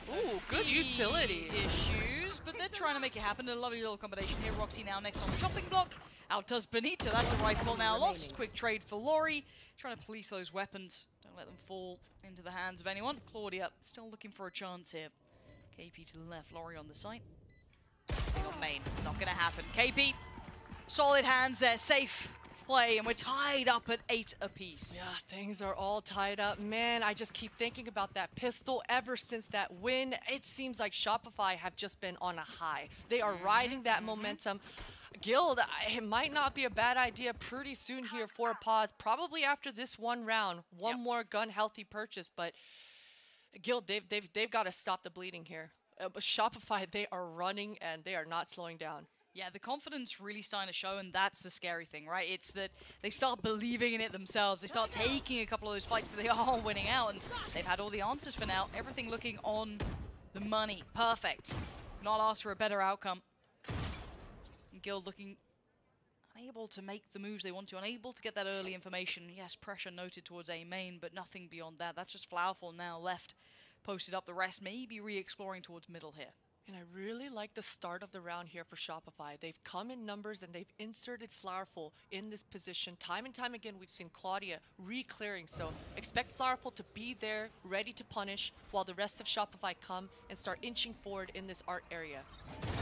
Ooh, good utility. Issues, but they're trying to make it happen. A lovely little combination here. Roxy now next on the chopping block. Out does Benita. That's a rifle now lost. Quick trade for Laurie. Trying to police those weapons. Don't let them fall into the hands of anyone. Claudia still looking for a chance here. KP to the left. Laurie on the site. Still on main. Not going to happen. KP, solid hands there. Safe play. And we're tied up at 8 apiece. Yeah, things are all tied up. Man, I just keep thinking about that pistol. Ever since that win, it seems like Shopify have just been on a high. They are riding that momentum. Guild, it might not be a bad idea pretty soon here for a pause, probably after this one round, one more gun healthy purchase, but Guild, they've got to stop the bleeding here. But Shopify, they are running and they are not slowing down. Yeah, the confidence really starting to show, and that's the scary thing, right? It's that they start believing in it themselves. They start taking a couple of those fights so they are winning out, and they've had all the answers for now. Everything looking on the money. Perfect. Not asked for a better outcome. Guild looking unable to make the moves they want to, unable to get that early information. Yes, pressure noted towards A main, but nothing beyond that. That's just Flowerful now left, posted up. The rest maybe re-exploring towards middle here. And I really like the start of the round here for Shopify. They've come in numbers and they've inserted Flowerful in this position. Time and time again, we've seen Claudia re-clearing. So expect Flowerful to be there, ready to punish, while the rest of Shopify come and start inching forward in this art area.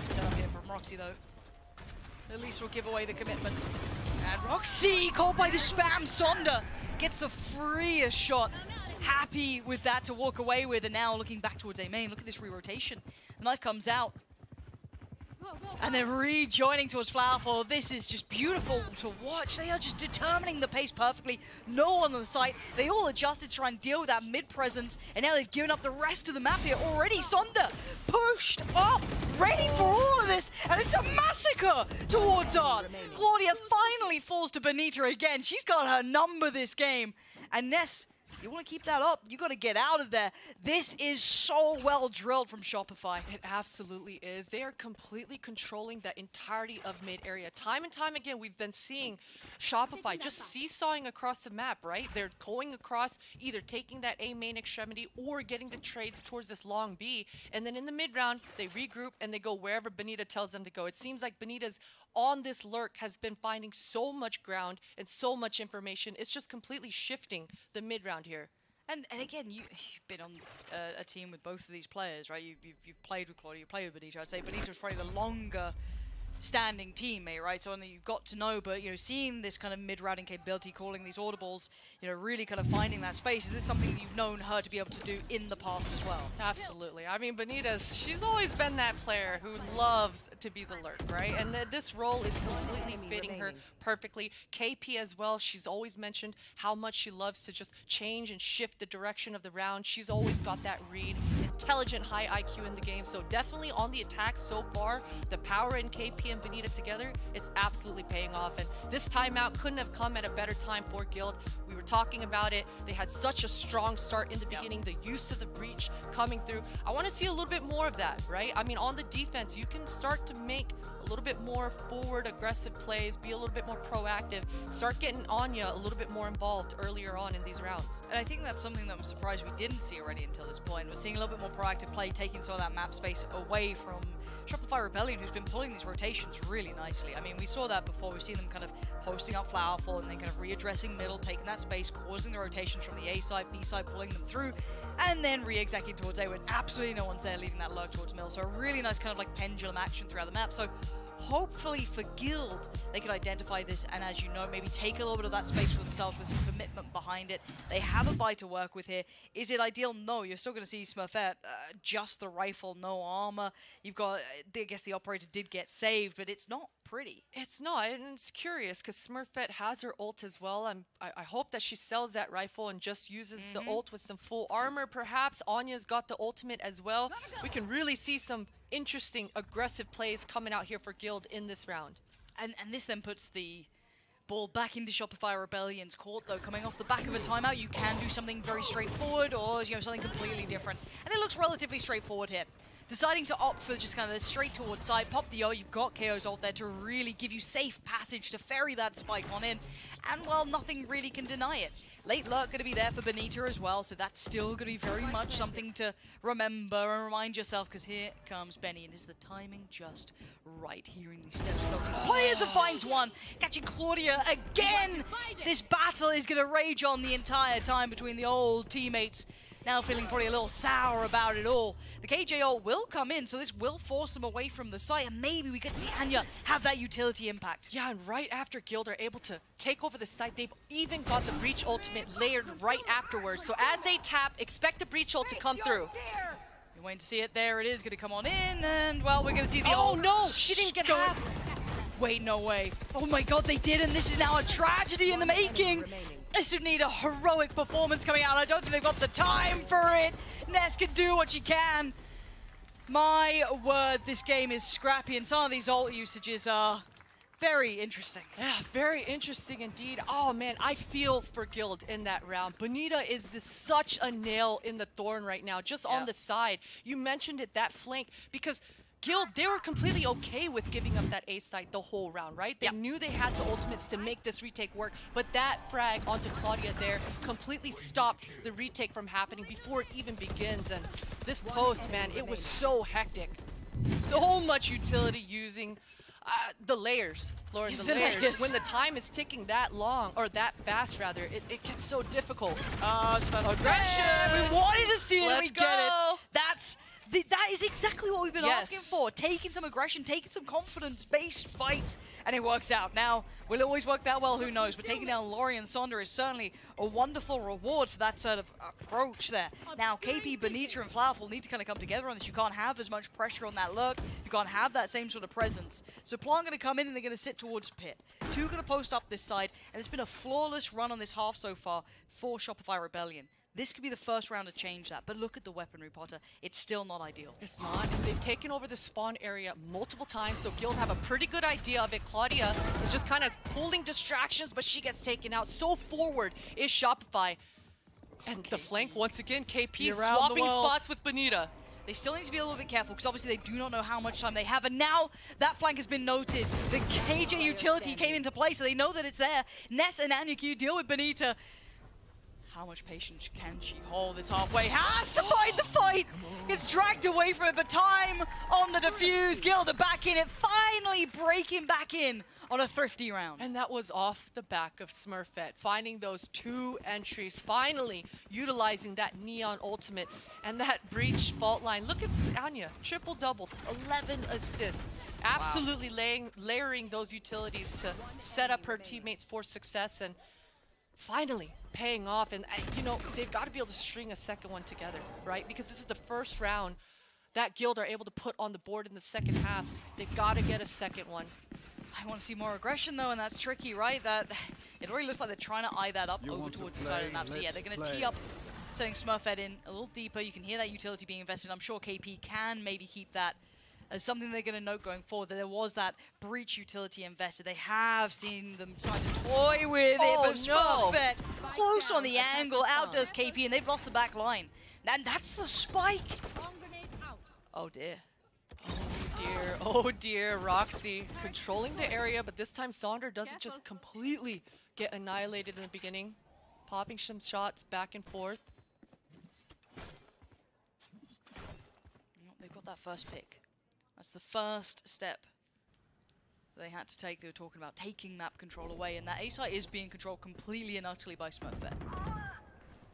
Set up here from Roxy though. At least we'll give away the commitment. And Roxy, caught by the spam. Sonda gets the freest shot. Happy with that to walk away with, and now looking back towards A main. Look at this re-rotation. The knife comes out. And then rejoining towards Flowerful. This is just beautiful to watch. They are just determining the pace perfectly. No one on the site. They all adjusted to try and deal with that mid-presence. And now they've given up the rest of the map here already. Sonda pushed up, ready for all of this. And it's a massacre towards Art. Claudia finally falls to Benita again. She's got her number this game. And Ness, you want to keep that up, you got to get out of there. This is so well drilled from Shopify. It absolutely is. They are completely controlling the entirety of mid area. Time and time again, we've been seeing Shopify just seesawing across the map, right? They're going across, either taking that A main extremity or getting the trades towards this long B. And then in the mid round, they regroup and they go wherever Benita tells them to go. It seems like Benita's on this lurk has been finding so much ground and so much information. It's just completely shifting the mid round here. And again, you've been on a team with both of these players, right? You've played with Claudia, you played with Benita. I'd say Benita was probably the longer standing teammate, right? So only you've got to know, but seeing this kind of mid-routing capability, calling these audibles, really kind of finding that space. Is this something you've known her to be able to do in the past as well? Absolutely. I mean, she's always been that player who loves to be the lurk, right? And this role is completely fitting her perfectly. KP as well, she's always mentioned how much she loves to just change and shift the direction of the round. She's always got that read, intelligent, high IQ in the game. So definitely on the attack so far, the power in KP and Benita together, it's absolutely paying off. And this timeout couldn't have come at a better time for Guild. We were talking about it. They had such a strong start in the beginning, the use of the breach coming through. I want to see a little bit more of that, right? I mean, on the defense, you can start to make a little bit more forward aggressive plays, be a little bit more proactive, start getting Anya a little bit more involved earlier on in these rounds. And I think that's something that I'm surprised we didn't see already until this point. We're seeing a little bit more proactive play, taking some of that map space away from Shopify Rebellion, who's been pulling these rotations really nicely. I mean, we saw that before. We've seen them kind of posting up Flowerful and then kind of readdressing middle, taking that space, causing the rotations from the A side, B side, pulling them through, and then re-executing towards A when absolutely no one's there, leading that lurk towards middle. So a really nice kind of like pendulum action throughout the map. So hopefully for Guild, they could identify this and, as you know, maybe take a little bit of that space for themselves with some commitment behind it. They have a buy to work with here. Is it ideal? No, you're still going to see Smurfette, just the rifle, no armor. You've got, I guess the operator did get saved, but it's not pretty. It's not, and it's curious because Smurfette has her ult as well. I hope that she sells that rifle and just uses the ult with some full armor. Perhaps Anya's got the ultimate as well. We can really see some interesting, aggressive plays coming out here for Guild in this round. And this then puts the ball back into Shopify Rebellion's court, though. Coming off the back of a timeout, you can do something very straightforward or, you know, something completely different. And it looks relatively straightforward here. Deciding to opt for just kind of the straight towards side, pop the O, you've got KO's ult there to really give you safe passage to ferry that spike on in. And, well, nothing really can deny it. Late lurk going to be there for Benita as well, so that's still going to be very much something to remember and remind yourself, because here comes Benny, and is the timing just right? Hearing these steps floating. Players and finds one, catching Claudia again! This battle is going to rage on the entire time between the old teammates. Now feeling probably a little sour about it all. The KJ ult will come in, so this will force them away from the site, and maybe we could see Anya have that utility impact. Yeah, and right after Guild are able to take over the site, they've even got the Breach ultimate layered right afterwards. So as they tap, expect the Breach ult to come through. You're waiting to see it. There it is, going to come on in, and, well, we're going to see the ult. Oh, no! She didn't get half. Wait, no way. Oh my god, they did, and this is now a tragedy in the making. This would need a heroic performance coming out. I don't think they've got the time for it. Ness can do what she can. My word, this game is scrappy, and some of these ult usages are very interesting. Yeah, very interesting indeed. Oh man, I feel for Guild in that round. Bonita is such a nail in the thorn right now, just on the side. You mentioned it, that flank, because Guild, they were completely okay with giving up that A site the whole round, right? They knew they had the ultimates to make this retake work, but that frag onto Claudia there completely stopped the retake from happening before it even begins. And this post, man, it was so hectic. So much utility using the layers, Lauren, the layers. When the time is ticking that long, or that fast rather, it gets so difficult. Aggression! We wanted to see it, we get it. That is exactly what we've been asking for. Taking some aggression, taking some confidence-based fights, and it works out. Now, will it always work that well? Who knows? But taking down Laurie and Sonder is certainly a wonderful reward for that sort of approach there. Now, KP, Benita, and Flowerful need to kind of come together on this. You can't have as much pressure on that lurk. You can't have that same sort of presence. So Plan going to come in, and they're going to sit towards Pit. Two going to post up this side, and it's been a flawless run on this half so far for Shopify Rebellion. This could be the first round to change that, but look at the weaponry, Potter. It's still not ideal. It's not, and they've taken over the spawn area multiple times, so Guild have a pretty good idea of it. Claudia is just kind of pulling distractions, but she gets taken out. So forward is Shopify. And the flank, once again, KP swapping spots with Bonita. They still need to be a little bit careful, because obviously they do not know how much time they have, and now that flank has been noted. The KJ utility came into play, so they know that it's there. Ness and Anya, can you deal with Bonita? How much patience can she hold this halfway? Has to fight the fight! Gets dragged away from it, but time on the defuse. Guild are back in it, finally breaking back in on a thrifty round. And that was off the back of Smurfette, finding those two entries, finally utilizing that Neon ultimate and that Breach fault line. Look at Anya, triple-double, 11 assists. Absolutely layering those utilities to set up her teammates for success, and finally paying off. And you know, they've got to be able to string a second one together, right? Because this is the first round that Guild are able to put on the board in the second half. They've got to get a second one. I want to see more aggression though, and that's tricky, right? It already looks like they're trying to eye that up over towards the side of the map. So yeah, they're going to tee up, setting Smurfette in a little deeper. You can hear that utility being invested. I'm sure KP can maybe keep that as something they're going to note going forward, that there was that Breach utility invested. They have seen them trying to toy with it, but Smurfette close on the angle, outdoes KP, and they've lost the back line. And that's the spike. Oh dear. Oh dear, Roxy controlling the area, but this time Sonder doesn't just completely get annihilated in the beginning. Popping some shots back and forth. They've got that first pick. That's the first step they had to take. They were talking about taking map control away, and that A site is being controlled completely and utterly by Smurfette.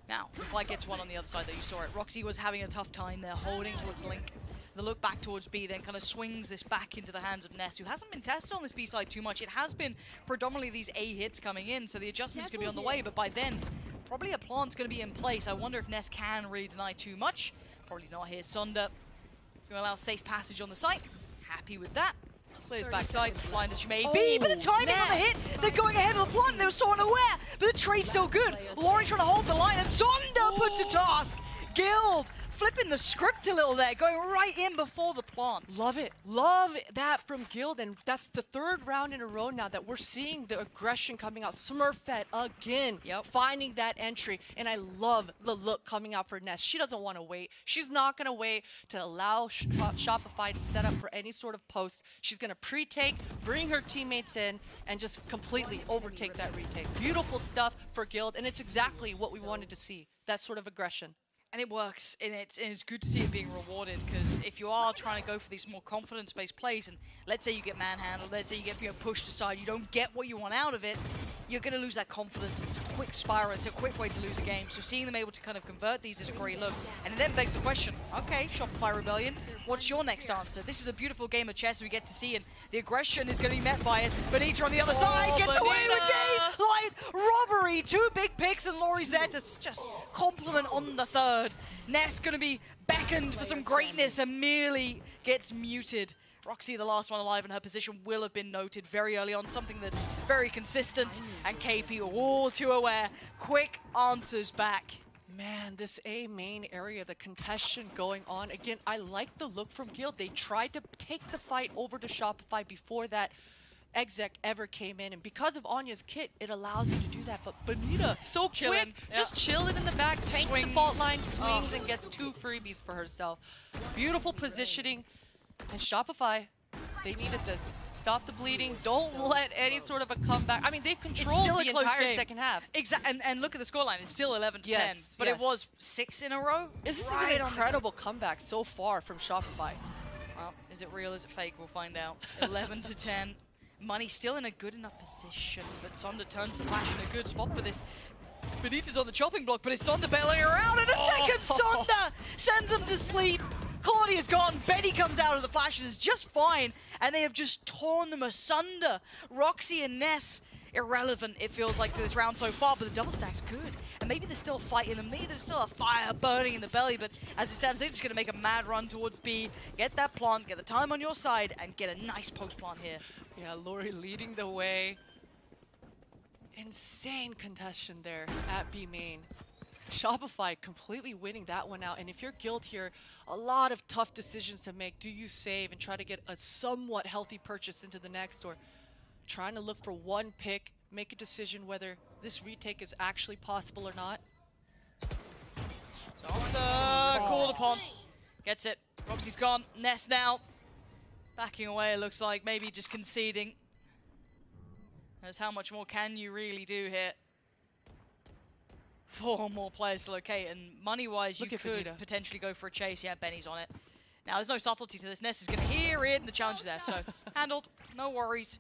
Now, if I gets one on the other side, though, you saw it. Roxy was having a tough time there, holding towards Link. The look back towards B then kind of swings this back into the hands of Ness, who hasn't been tested on this B side too much. It has been predominantly these A hits coming in, so the adjustment's going to be on the way, but by then, probably a plant's going to be in place. I wonder if Ness can really deny too much. Probably not here. Sunder going to allow safe passage on the site. Happy with that. Plays backside, blind as she may be, but the timing on the hit, they're going ahead of the plant, they were so unaware, but the trade's still good. Laurie trying to hold the line, and Sunder put to task. Guild flipping the script a little there, going right in before the plant. Love it. Love that from Guild, and that's the third round in a row now that we're seeing the aggression coming out. Smurfette again, finding that entry, and I love the look coming out for Ness. She doesn't want to wait. She's not going to wait to allow Shopify to set up for any sort of post. She's going to pre-take, bring her teammates in, and just completely overtake that retake. Beautiful stuff for Guild, and it's exactly what we wanted to see, that sort of aggression. And it works, and it's good to see it being rewarded, because if you are trying to go for these more confidence-based plays, and let's say you get manhandled, let's say you get pushed aside, you don't get what you want out of it, you're going to lose that confidence. It's a quick spiral, it's a quick way to lose a game. So seeing them able to kind of convert these is a great look. And it then begs the question, okay, Shopify Rebellion, what's your next answer? This is a beautiful game of chess we get to see, and the aggression is going to be met by it. Benita on the other side gets away with daylight robbery. 2 big picks, and Laurie's there to just compliment on the third. Ness going to be beckoned for some greatness and merely gets muted. Roxy, the last one alive in her position, will have been noted very early on, something that's very consistent, and KP all too aware. Quick answers back. Man, this A main area, the contestation going on. Again, I like the look from Guild. They tried to take the fight over to Shopify before that exec ever came in, and because of Anya's kit, it allows you to do that. But Benita, so quick, just chilling in the back, tanks the fault line, swings, and gets 2 freebies for herself. Beautiful positioning, and Shopify, they needed this. Stop the bleeding. Don't let any sort of a comeback. I mean, they've controlled the entire second half. Exactly, and look at the scoreline. It's still 11 to 10, but it was 6 in a row. This is an incredible comeback so far from Shopify. Well, is it real? Is it fake? We'll find out. 11 to 10. Money still in a good enough position, but Sunder turns the flash in a good spot for this. Benita's on the chopping block, but it's Sunder bailing around, and a second Sunder sends him to sleep. Claudia's gone, Betty comes out of the flashes just fine, and they have just torn them asunder. Roxy and Ness, irrelevant it feels like to this round so far, but the double stack's good. And maybe there's still a fight in them, maybe there's still a fire burning in the belly, but as it stands, they're just going to make a mad run towards B, get that plant, get the time on your side, and get a nice post-plant here. Yeah, Laurie leading the way. Insane contestation there at B main. Shopify completely winning that one out. And if you're Guild here, a lot of tough decisions to make. Do you save and try to get a somewhat healthy purchase into the next, or trying to look for one pick, make a decision whether this retake is actually possible or not? Sunder called upon. Gets it. Roxy's gone. Ness now backing away, it looks like, maybe just conceding. As how much more can you really do here? 4 more players to locate, and money-wise, you could potentially go for a chase. Yeah, Benny's on it. Now, there's no subtlety to this. Ness is going to hear it, and the challenge is there. So, handled. No worries.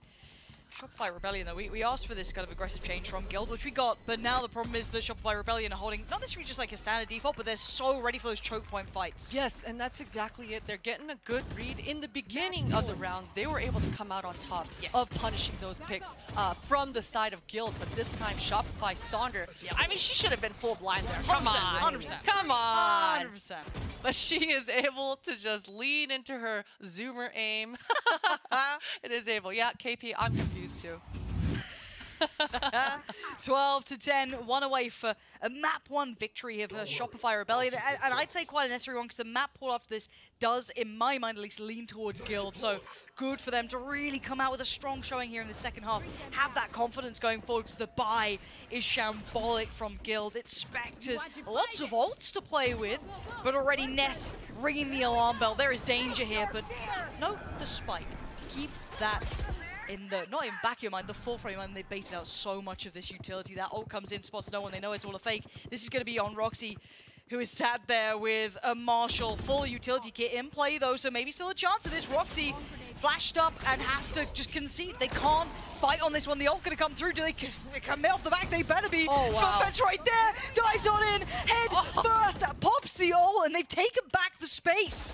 Shopify Rebellion, though, we asked for this kind of aggressive change from Guild, which we got, but now the problem is that Shopify Rebellion are holding, not necessarily just like a standard default, but they're so ready for those choke point fights. Yes, and that's exactly it. They're getting a good read. In the beginning of the rounds, they were able to come out on top of punishing those picks from the side of Guild, but this time Shopify Sonder, I mean, she should have been full blind there. Come on. 100%. Come on. 100%. But she is able to just lean into her zoomer aim. It is able. Yeah, KP, I'm confused too. 12 to 10, 1 away for a map 1 victory here for Shopify Rebellion, and I'd say quite a necessary one, because the map pull after this does, in my mind at least, lean towards Guild, so good for them to really come out with a strong showing here in the second half, have that confidence going forward, because the buy is shambolic from Guild. It's Spectres, lots of ults to play with, but already Ness ringing the alarm bell. There is danger here, but no, the spike. Keep that in the, not even back of your mind, the forefront of your mind. They baited out so much of this utility. That ult comes in, spots no one, they know it's all a fake. This is going to be on Roxy, who is sat there with a Marshall full utility kit in play though, so maybe still a chance of this. Roxy flashed up and has to just concede. They can't fight on this one. The ult going to come through. Do they commit off the back? They better be. Oh, wow. Smurfette's right there. Dives on in. Head first. Pops the ult, and they've taken back the space.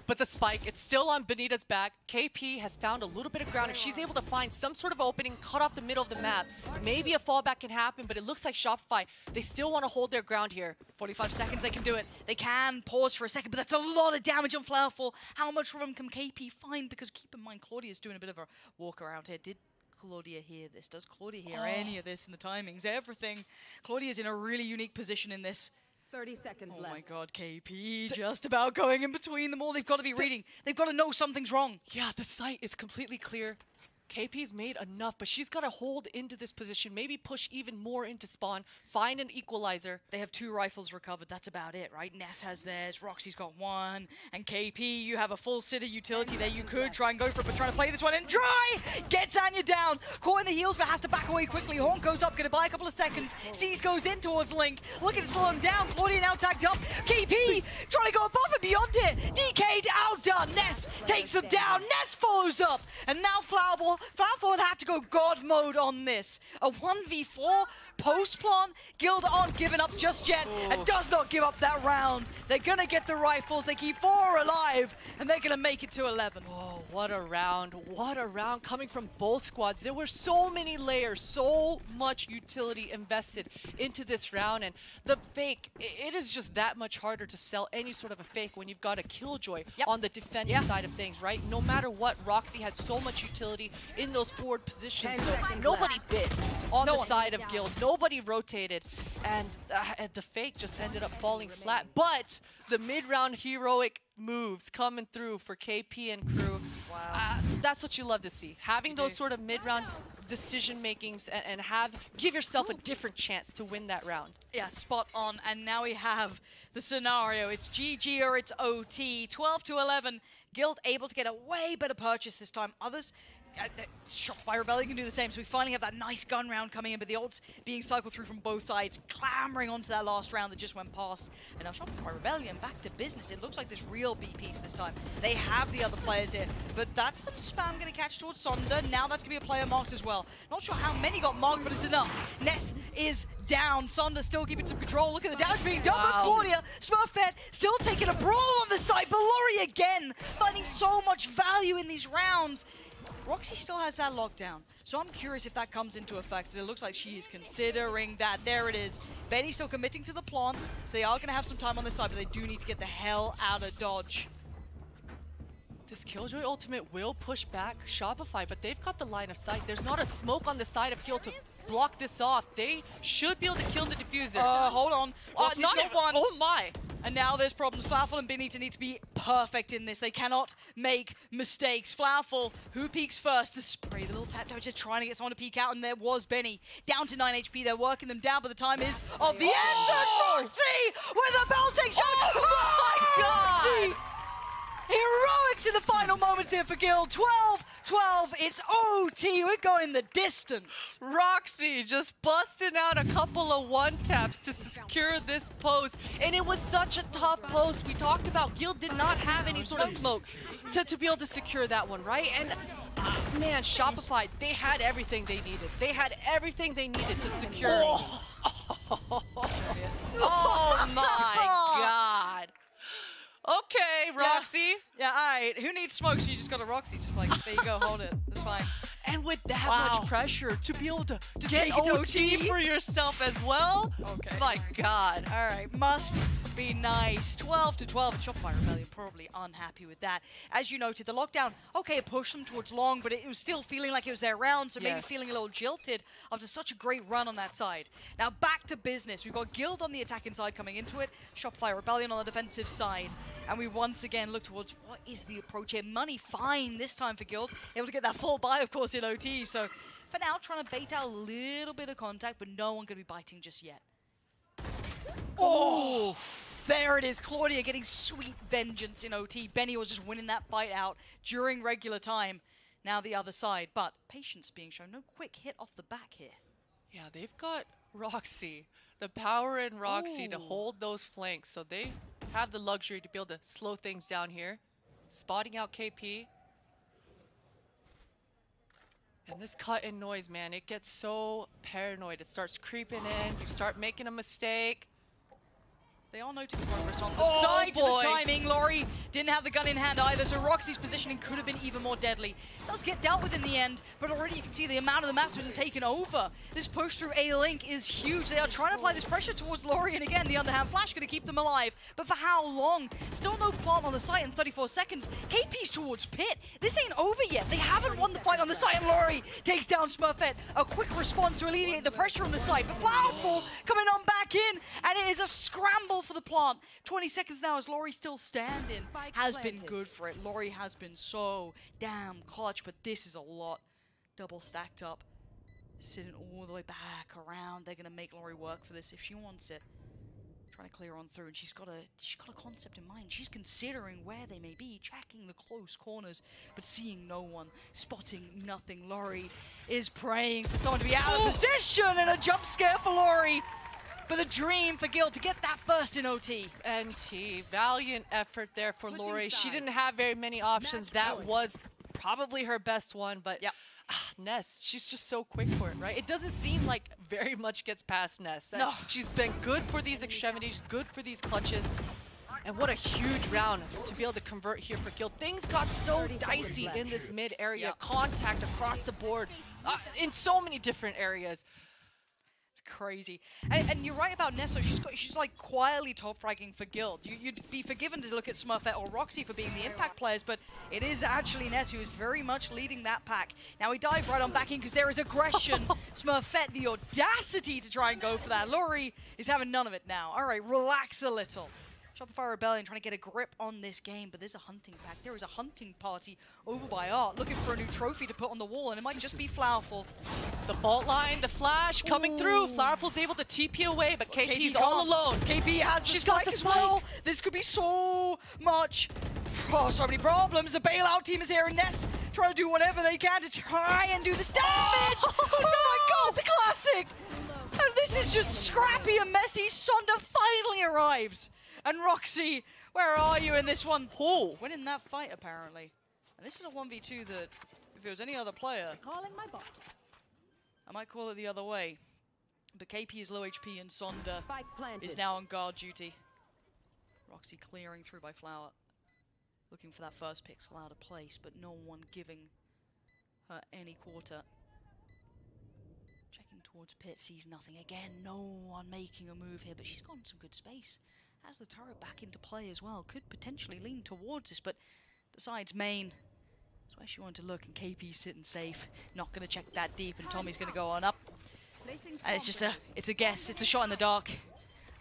But the spike, it's still on Benita's back. KP has found a little bit of ground. If she's able to find some sort of opening, cut off the middle of the map, maybe a fallback can happen, but it looks like Shopify, they still want to hold their ground here. 45 seconds, they can do it. They can pause for a second, but that's a lot of damage on Flowerful. How much room can KP find? Because keep in mind, Claudia's doing a bit of a walk around here. Did Claudia hear this? Does Claudia hear any of this in the timings? Everything. Claudia's in a really unique position in this. 30 seconds left. Oh my god, KP just about going in between them all. They've got to be reading. They've got to know something's wrong. Yeah, the site is completely clear. KP's made enough, but she's got to hold into this position, maybe push even more into spawn, find an equalizer. They have 2 rifles recovered, that's about it, right? Ness has theirs, Roxy's got 1, and KP, you have a full city utility there. You could try and go for it, but trying to play this one in dry! Gets Anya down, caught in the heels, but has to back away quickly. Horn goes up, gonna buy a couple of seconds. Seas goes in towards Link, looking to slow him down. Claudia now tagged up. KP trying to go above and beyond it. DK'd, outdone. Ness takes him down. Ness follows up, and now Flowerful would have to go God mode on this. A 1v4 post-plan. Guild aren't giving up just yet and does not give up that round. They're going to get the rifles. They keep 4 alive and they're going to make it to 11. Oh, what a round. What a round coming from both squads. There were so many layers, so much utility invested into this round. And the fake, it is just that much harder to sell any sort of a fake when you've got a Killjoy on the defending side of things, right? No matter what, Roxy had so much utility in those forward positions. So nobody bit on the side of Guild. Nobody rotated. And the fake just ended up falling flat. But the mid-round heroic moves coming through for KP and crew. Wow. That's what you love to see. Having those sort of mid-round decision makings and give yourself a different chance to win that round. Yeah, spot on. And now we have the scenario. It's GG or it's OT. 12-11. Guild able to get a way better purchase this time. Others, Shopify Rebellion can do the same, so we finally have that nice gun round coming in, but the ults being cycled through from both sides, clamoring onto that last round that just went past. And now Shopify Rebellion back to business. It looks like this real B piece this time. They have the other players here, but that's some spam going to catch towards Sonder. Now that's going to be a player marked as well. Not sure how many got marked, but it's enough. Ness is down. Sonder still keeping some control. Look at the damage being done by Claudia. Smurfette still taking a brawl on the side, but Laurie again finding so much value in these rounds. Roxy still has that lockdown, so I'm curious if that comes into effect. It looks like she is considering that. There it is. Benny still committing to the plant, so they are going to have some time on this side, but they do need to get the hell out of Dodge. This Killjoy ultimate will push back Shopify, but they've got the line of sight. There's not a smoke on the side of Guild to block this off. They should be able to kill the diffuser. Hold on. Roxy's got one. Oh my. And now there's problems. Flowerful and Benita need to be perfect in this. They cannot make mistakes. Flowerful, who peeks first? The spray, the little tap damage, just trying to get someone to peek out, and there was Benny. Down to 9 HP, they're working them down, but the time is of the end. Roxy with a belting shot! Oh my God! Roxy! Heroics in the final moments here for Guild. 12-12, it's OT, we're going the distance. Roxy just busting out a couple of one-taps to secure this post. And it was such a tough post. We talked about Guild did not have any sort of smoke to be able to secure that one, right? And man, Shopify, they had everything they needed. They had everything they needed to secure. Oh my God. Okay, Roxy. Yeah, all right. Who needs smoke? So you just got a Roxy. Just like, there you go, hold it. It's fine. And with that much pressure, to be able to get OT for yourself as well? Okay. My God. All right, must be nice. 12-12, and Shopify Rebellion probably unhappy with that. As you noted, the lockdown, okay, it pushed them towards long, but it was still feeling like it was their round, so maybe feeling a little jilted after such a great run on that side. Now back to business. We've got Guild on the attacking side coming into it, Shopify Rebellion on the defensive side, and we once again look towards what is the approach here. Money fine this time for Guild, able to get that full buy, of course, in OT, so for now trying to bait out a little bit of contact, but no one going to be biting just yet. Oh! There it is, Claudia getting sweet vengeance in OT. Benny was just winning that fight out during regular time. Now the other side, but patience being shown. No quick hit off the back here. Yeah, they've got Roxy, the power in Roxy to hold those flanks, so they have the luxury to be able to slow things down here. Spotting out KP. And this cut in noise, man, it gets so paranoid. It starts creeping in. You start making a mistake. They all noted the progress on the side to the timing. Laurie didn't have the gun in hand either, so Roxy's positioning could have been even more deadly. Does get dealt with in the end, but already you can see the amount of the map's been taken over. This push through A-Link is huge. They are trying to apply this pressure towards Laurie, and again, the underhand flash going to keep them alive. But for how long? Still no plant on the site in 34 seconds. KP's towards pit. This ain't over yet. They haven't won the fight on the site, and Laurie takes down Smurfette. A quick response to alleviate the pressure on the site, but Flowerful coming on back in, and it is a scramble for the plant. 20 seconds now as Laurie still standing. Has been good for it. Laurie has been so damn clutch, but this is a lot. Double stacked up. Sitting all the way back around. They're gonna make Laurie work for this if she wants it. Trying to clear on through, and she's got a concept in mind. She's considering where they may be, checking the close corners, but seeing no one, spotting nothing. Laurie is praying for someone to be out of position, and a jump scare for Laurie. But the dream for Guild to get that first in OT. NT, valiant effort there for Laurie. She didn't have very many options. That was probably her best one, but Ness, she's just so quick for it, right? It doesn't seem like very much gets past Ness. No. She's been good for these extremities, good for these clutches. And what a huge round to be able to convert here for Guild. Things got so dicey in this mid area. Contact across the board in so many different areas. Crazy. And you're right about Nesso. She's like quietly top fragging for Guild. You'd be forgiven to look at Smurfette or Roxy for being the impact players, but it is actually Ness who is very much leading that pack. Now we dive right on back in because there is aggression. Smurfette, the audacity to try and go for that. Laurie is having none of it now. All right, relax a little. Shopify Rebellion trying to get a grip on this game, but there's a hunting pack. There is a hunting party over by Art, looking for a new trophy to put on the wall, and it might just be Flowerful. The fault line, the flash coming through. Flowerful's able to TP away, but KP's all alone. KP has the spike as well. This could be so much. Oh, so many problems. The bailout team is here, and Ness trying to do whatever they can to try and do this damage. Oh my god, the classic! And this is just scrappy and messy. Sonda finally arrives. And Roxy, where are you in this one? Winning that fight, apparently. And this is a 1v2 that, if it was any other player, Calling my bot. I might call it the other way. But KP is low HP, and Sonda is now on guard duty. Roxy clearing through by Flower. Looking for that first pixel out of place, but no one giving her any quarter. Checking towards pit, sees nothing. Again, no one making a move here, but she's got some good space. Has the turret back into play as well. Could potentially lean towards this, but decides main. That's where she wanted to look, and KP's sitting safe. Not going to check that deep, and Tommy's going to go on up. And it's just it's a guess. It's a shot in the dark.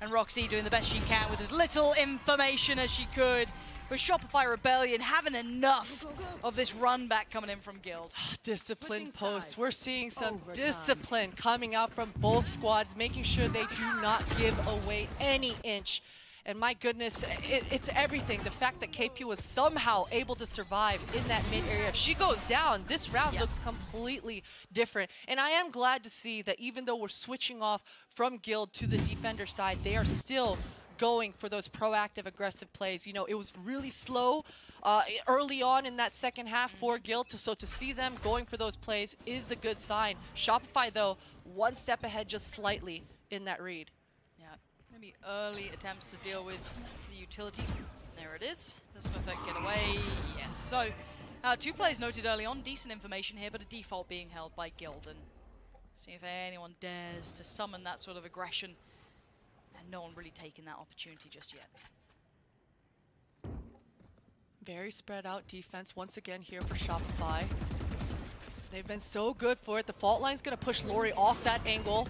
And Roxy doing the best she can with as little information as she could. But Shopify Rebellion having enough of this run back coming in from Guild. Disciplined posts. We're seeing some discipline coming out from both squads, making sure they do not give away any inch. And my goodness, it's everything. The fact that KP was somehow able to survive in that mid area. If she goes down, this round looks completely different. And I am glad to see that even though we're switching off from Guild to the defender side, they are still going for those proactive, aggressive plays. You know, it was really slow early on in that second half for Guild, so to see them going for those plays is a good sign. Shopify, though, one step ahead just slightly in that read. Maybe early attempts to deal with the utility. There it is. Does Smurfette get away? Yes. So, 2 plays noted early on. Decent information here, but a default being held by Guild. And see if anyone dares to summon that sort of aggression. And no one really taking that opportunity just yet. Very spread out defense once again here for Shopify. They've been so good for it. The fault line's going to push Laurie off that angle.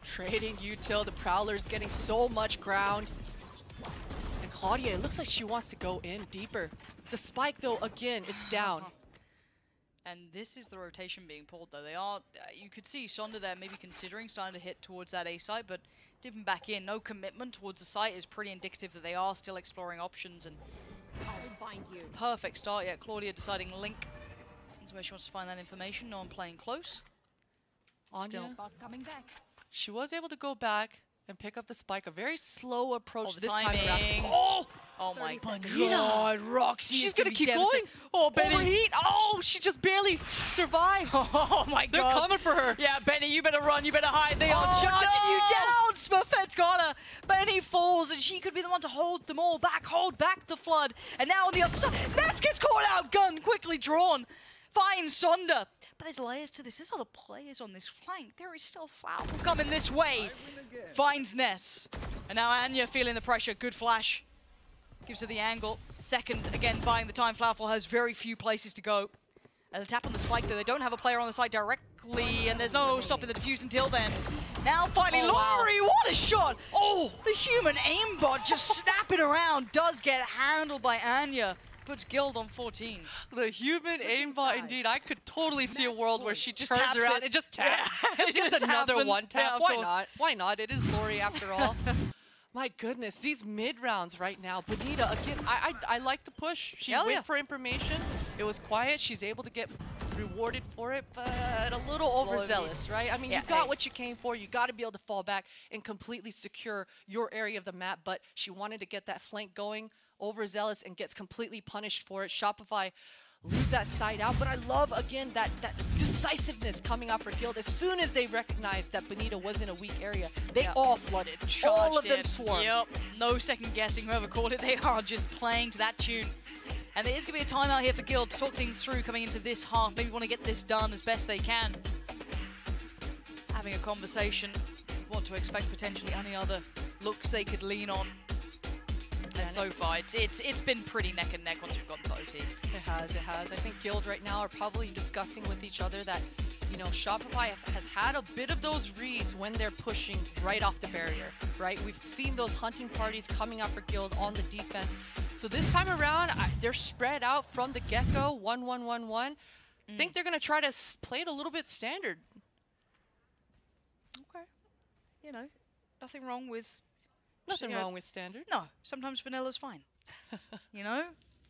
Trading util, the Prowler's getting so much ground. And Claudia, it looks like she wants to go in deeper. The spike, though, again, it's down. And this is the rotation being pulled, though. They are, you could see Sonda there maybe considering starting to hit towards that A site, but dipping back in. No commitment towards the site is pretty indicative that they are still exploring options. And I'll find you. Perfect start yet. Claudia deciding Link is where she wants to find that information. No one playing close. Anya Still. Bot coming back. She was able to go back, and pick up the spike. A very slow approach this time timing. around. Oh my god, Roxy. She's gonna keep going. Oh, Benny. Overheat. Oh, she just barely survives. Oh my god. They're coming for her. Yeah, Benny, you better run. You better hide. They are Oh, charging you no. down. Smurfette's got her. Benny falls, and she could be the one to hold them all back. Hold back the flood. And now on the other side, Ness gets caught out. Gun quickly drawn. Finds Sonder. But there's layers to this. There's other players on this flank. There is still foul coming this way. Finds Ness. And now Anya feeling the pressure. Good flash. Gives her the angle. Second, again, buying the time. Flowerful has very few places to go. And the tap on the spike, though. They don't have a player on the side directly, and there's no stopping the defuse until then. Now, finally, Laurie, what a shot! Oh, the human aimbot just snapping around. Does get handled by Anya. Puts Guild on 14. The human aimbot, indeed. I could totally see a world where she just Turns taps around it. and just taps. Yeah, Just gets another happens. one tap. Yeah, of Why course. not? Why not? It is Laurie after all. My goodness, these mid rounds right now. Bonita, again, I like the push. She went for information. It was quiet. She's able to get rewarded for it, but a little overzealous, right? I mean, you got what you came for. You got to be able to fall back and completely secure your area of the map, but she wanted to get that flank going, overzealous, and gets completely punished for it. Shopify lose that side out, but I love, again, that decisiveness coming off her Guild. As soon as they recognized that Bonita was in a weak area, they all flooded. All of them swarmed. Yep, no second guessing whoever called it. They are just playing to that tune. And there is going to be a timeout here for Guild to talk things through coming into this half. Maybe want to get this done as best they can. Having a conversation. What to expect potentially any other looks they could lean on. And so far, it's been pretty neck and neck once we've gotten to OT. It has. I think Guild right now are probably discussing with each other that, you know, Shopify has had a bit of those reads when they're pushing right off the barrier, right? We've seen those hunting parties coming up for Guild on the defense. So this time around, they're spread out from the get-go, 1-1-1-1. I think they're going to try to play it a little bit standard. Okay. You know, nothing wrong with... Nothing wrong with standard. No, sometimes vanilla's fine. You know,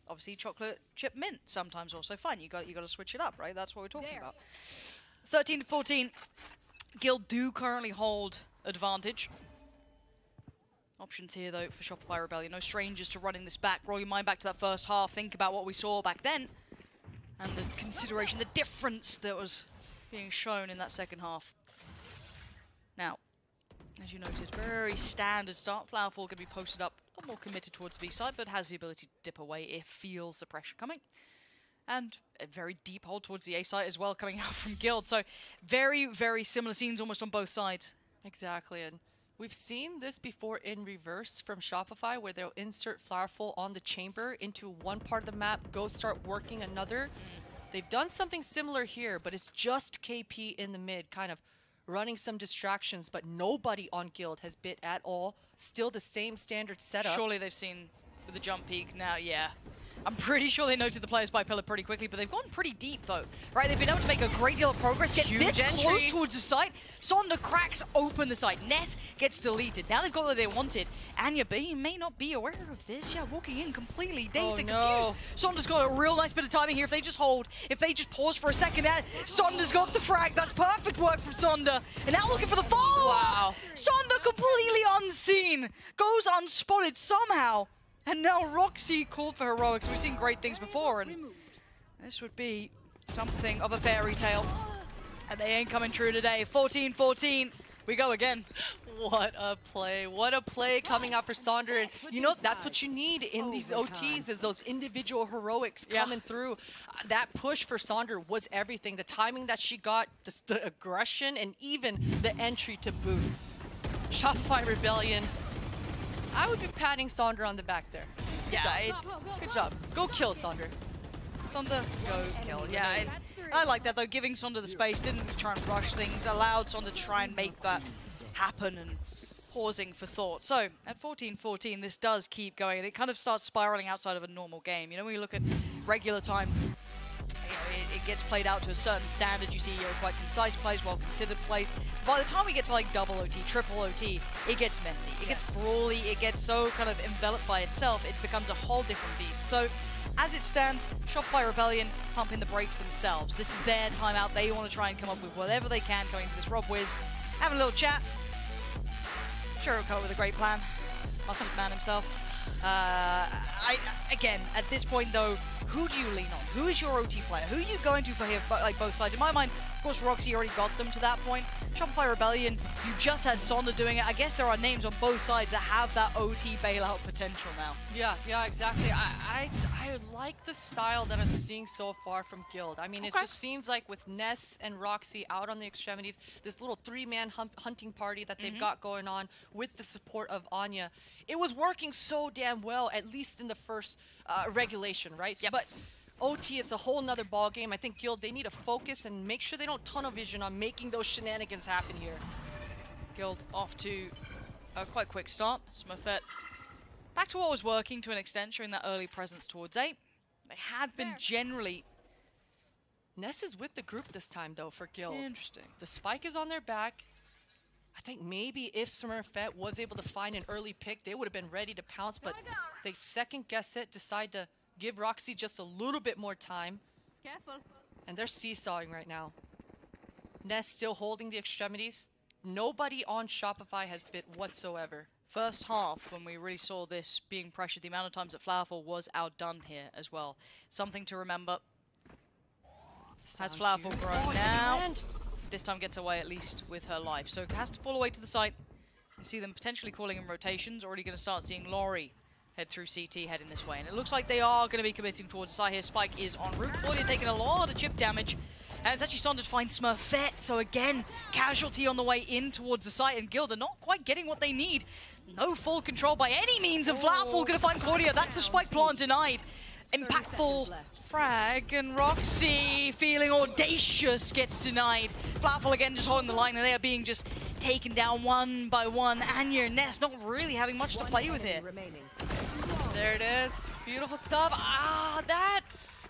obviously chocolate chip mint sometimes also fine. You got to switch it up, right? That's what we're talking about. 13-14. Guild do currently hold advantage. Options here though for Shopify Rebellion. No strangers to running this back. Roll your mind back to that first half. Think about what we saw back then, and the consideration, the difference that was being shown in that second half. Now, as you noted, very standard start. Flowerful going to be posted up, a lot more committed towards B side, but has the ability to dip away if feels the pressure coming. And a very deep hold towards the A side as well, coming out from Guild. So very, very similar scenes almost on both sides. Exactly, and we've seen this before in reverse from Shopify, where they'll insert Flowerful on the chamber into one part of the map, go start working another. They've done something similar here, but it's just KP in the mid, kind of running some distractions, but nobody on Guild has bit at all. Still the same standard setup. Surely they've seen with the jump peak now, yeah. I'm pretty sure they noted the players by pillar pretty quickly, but they've gone pretty deep though. Right, they've been able to make a great deal of progress, get this close towards the site. Sonder cracks open the site. Ness gets deleted. Now they've got what they wanted. Anya B may not be aware of this. Yeah, walking in completely dazed and confused. Sonder's got a real nice bit of timing here. If they just hold, if they just pause for a second, Sonder's got the frag. That's perfect work from Sonder. And now looking for the follow. Wow. Sonder completely unseen. Goes unspotted somehow. And now Roxy called for heroics. We've seen great things before, and this would be something of a fairy tale. And they ain't coming true today. 14-14. We go again. What a play. What a play coming out for Sonder. And you know, that's what you need in these OTs, is those individual heroics coming through. That push for Sonder was everything. The timing that she got, the aggression, and even the entry to boot. Shopify Rebellion. I would be patting Sonder on the back there. Good job. Go kill, Sonder. Sonder, go kill. Yeah, I like that though. Giving Sonder the space, didn't try and rush things, allowed Sonder to try and make that happen and pausing for thought. So at 14-14, this does keep going, and it kind of starts spiraling outside of a normal game. You know, when you look at regular time, you know, it gets played out to a certain standard. You see quite concise plays, well-considered plays. By the time we get to like double OT, triple OT, it gets messy. It gets brawly. It gets so kind of enveloped by itself, it becomes a whole different beast. So as it stands, Shopify Rebellion pumping the brakes themselves. This is their timeout. They want to try and come up with whatever they can going into this Rob Wiz. Having a little chat. Jericho with a great plan. Mustard man himself. Again, at this point though, who do you lean on? Who is your OT player? Who are you going to for here, like both sides? In my mind, of course, Roxy already got them to that point. Shopify Rebellion, you just had Sonda doing it. I guess there are names on both sides that have that OT bailout potential now. Yeah, exactly. I like the style that I'm seeing so far from Guild. I mean, it just seems like with Ness and Roxy out on the extremities, this little three-man hunting party that they've got going on with the support of Anya, it was working so damn well, at least in the first regulation, right? Yep. But OT is a whole nother ball game. I think Guild, they need to focus and make sure they don't tunnel vision on making those shenanigans happen here. Guild off to a quite quick start. Smurfette back to what was working to an extent, showing that early presence towards A. They had been generally... Ness is with the group this time, though, for Guild. Interesting. The spike is on their back. I think maybe if Smurfette was able to find an early pick, they would have been ready to pounce, but they second-guess it, decide to give Roxy just a little bit more time. Careful. And they're seesawing right now. Ness still holding the extremities. Nobody on Shopify has bit whatsoever. First half, when we really saw this being pressured, the amount of times that Flowerful was outdone here as well. Something to remember. Has Flowerful grown now? This time gets away at least with her life. So it has to fall away to the side. You see them potentially calling in rotations. Already going to start seeing Laurie head through CT, heading this way. And it looks like they are going to be committing towards the side here. Spike is en route. Claudia taking a lot of chip damage. And it's actually Sonda to find Smurfette. So again, casualty on the way in towards the site. And Guild are not quite getting what they need. No full control by any means. And Flowerful going to find Claudia. That's the spike plant denied. Impactful frag. And Roxy, feeling audacious, gets denied. Flowerful again just holding the line. And they are being just taken down one by one. Anya and Ness not really having much to play with here. There it is. Beautiful stuff.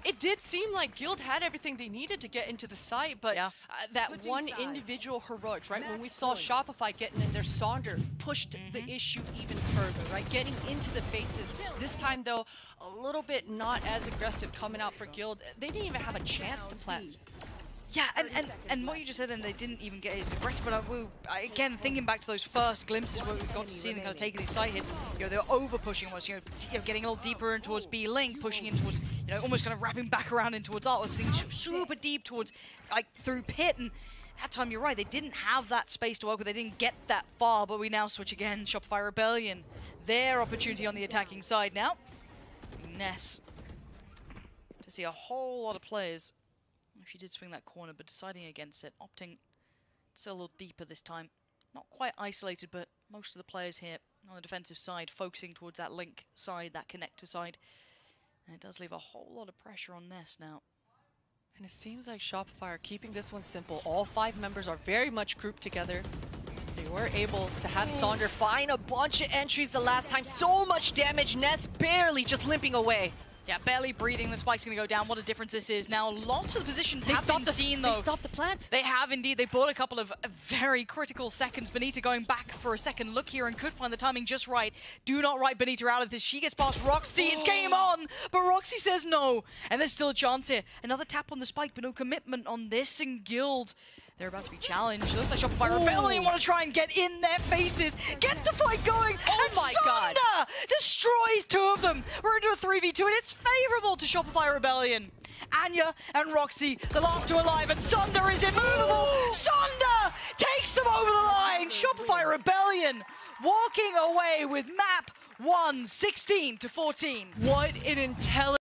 It did seem like Guild had everything they needed to get into the site, but that one individual heroics, right? When we saw Shopify getting in there, Sonder pushed the issue even further, right? Getting into the faces. This time, though, a little bit not as aggressive coming out for Guild. They didn't even have a chance to plant. Yeah, and what you just said then, they didn't even get as aggressive, but again, thinking back to those first glimpses where we got to see them kind of taking these side hits, you know, they were over-pushing was, getting a little deeper in towards B-Link, pushing in towards, almost kind of wrapping back around in towards Art, was sitting super deep towards, through Pit, and that time, you're right, they didn't have that space to work with, they didn't get that far, but we now switch again, Shopify Rebellion, their opportunity on the attacking side now. Ness, to see a whole lot of players. She did swing that corner, but deciding against it, opting to stay a little deeper this time. Not quite isolated, but most of the players here on the defensive side focusing towards that link side, that connector side. And it does leave a whole lot of pressure on Ness now. And it seems like Shopify are keeping this one simple. All 5 members are very much grouped together. They were able to have Sonder find a bunch of entries the last time. So much damage, Ness barely just limping away. Yeah, barely breathing. The spike's going to go down. What a difference this is. Now, lots of the positions have been seen, though. They stopped the plant. They have indeed. They bought a couple of very critical seconds. Benita going back for a second look here and could find the timing just right. Do not write Benita out of this. She gets past Roxy. It's game on. But Roxy says no. And there's still a chance here. Another tap on the spike, but no commitment on this. And Guild, they're about to be challenged. Looks like Shopify Rebellion want to try and get in their faces. Get the fight going. Oh and my God. Sonda destroys 2 of them. We're into a 3v2 and it's favorable to Shopify Rebellion. Anya and Roxy, the last 2 alive, and Sonda is immovable. Sonda takes them over the line. Shopify Rebellion walking away with map 1, 16-14. What an intelligent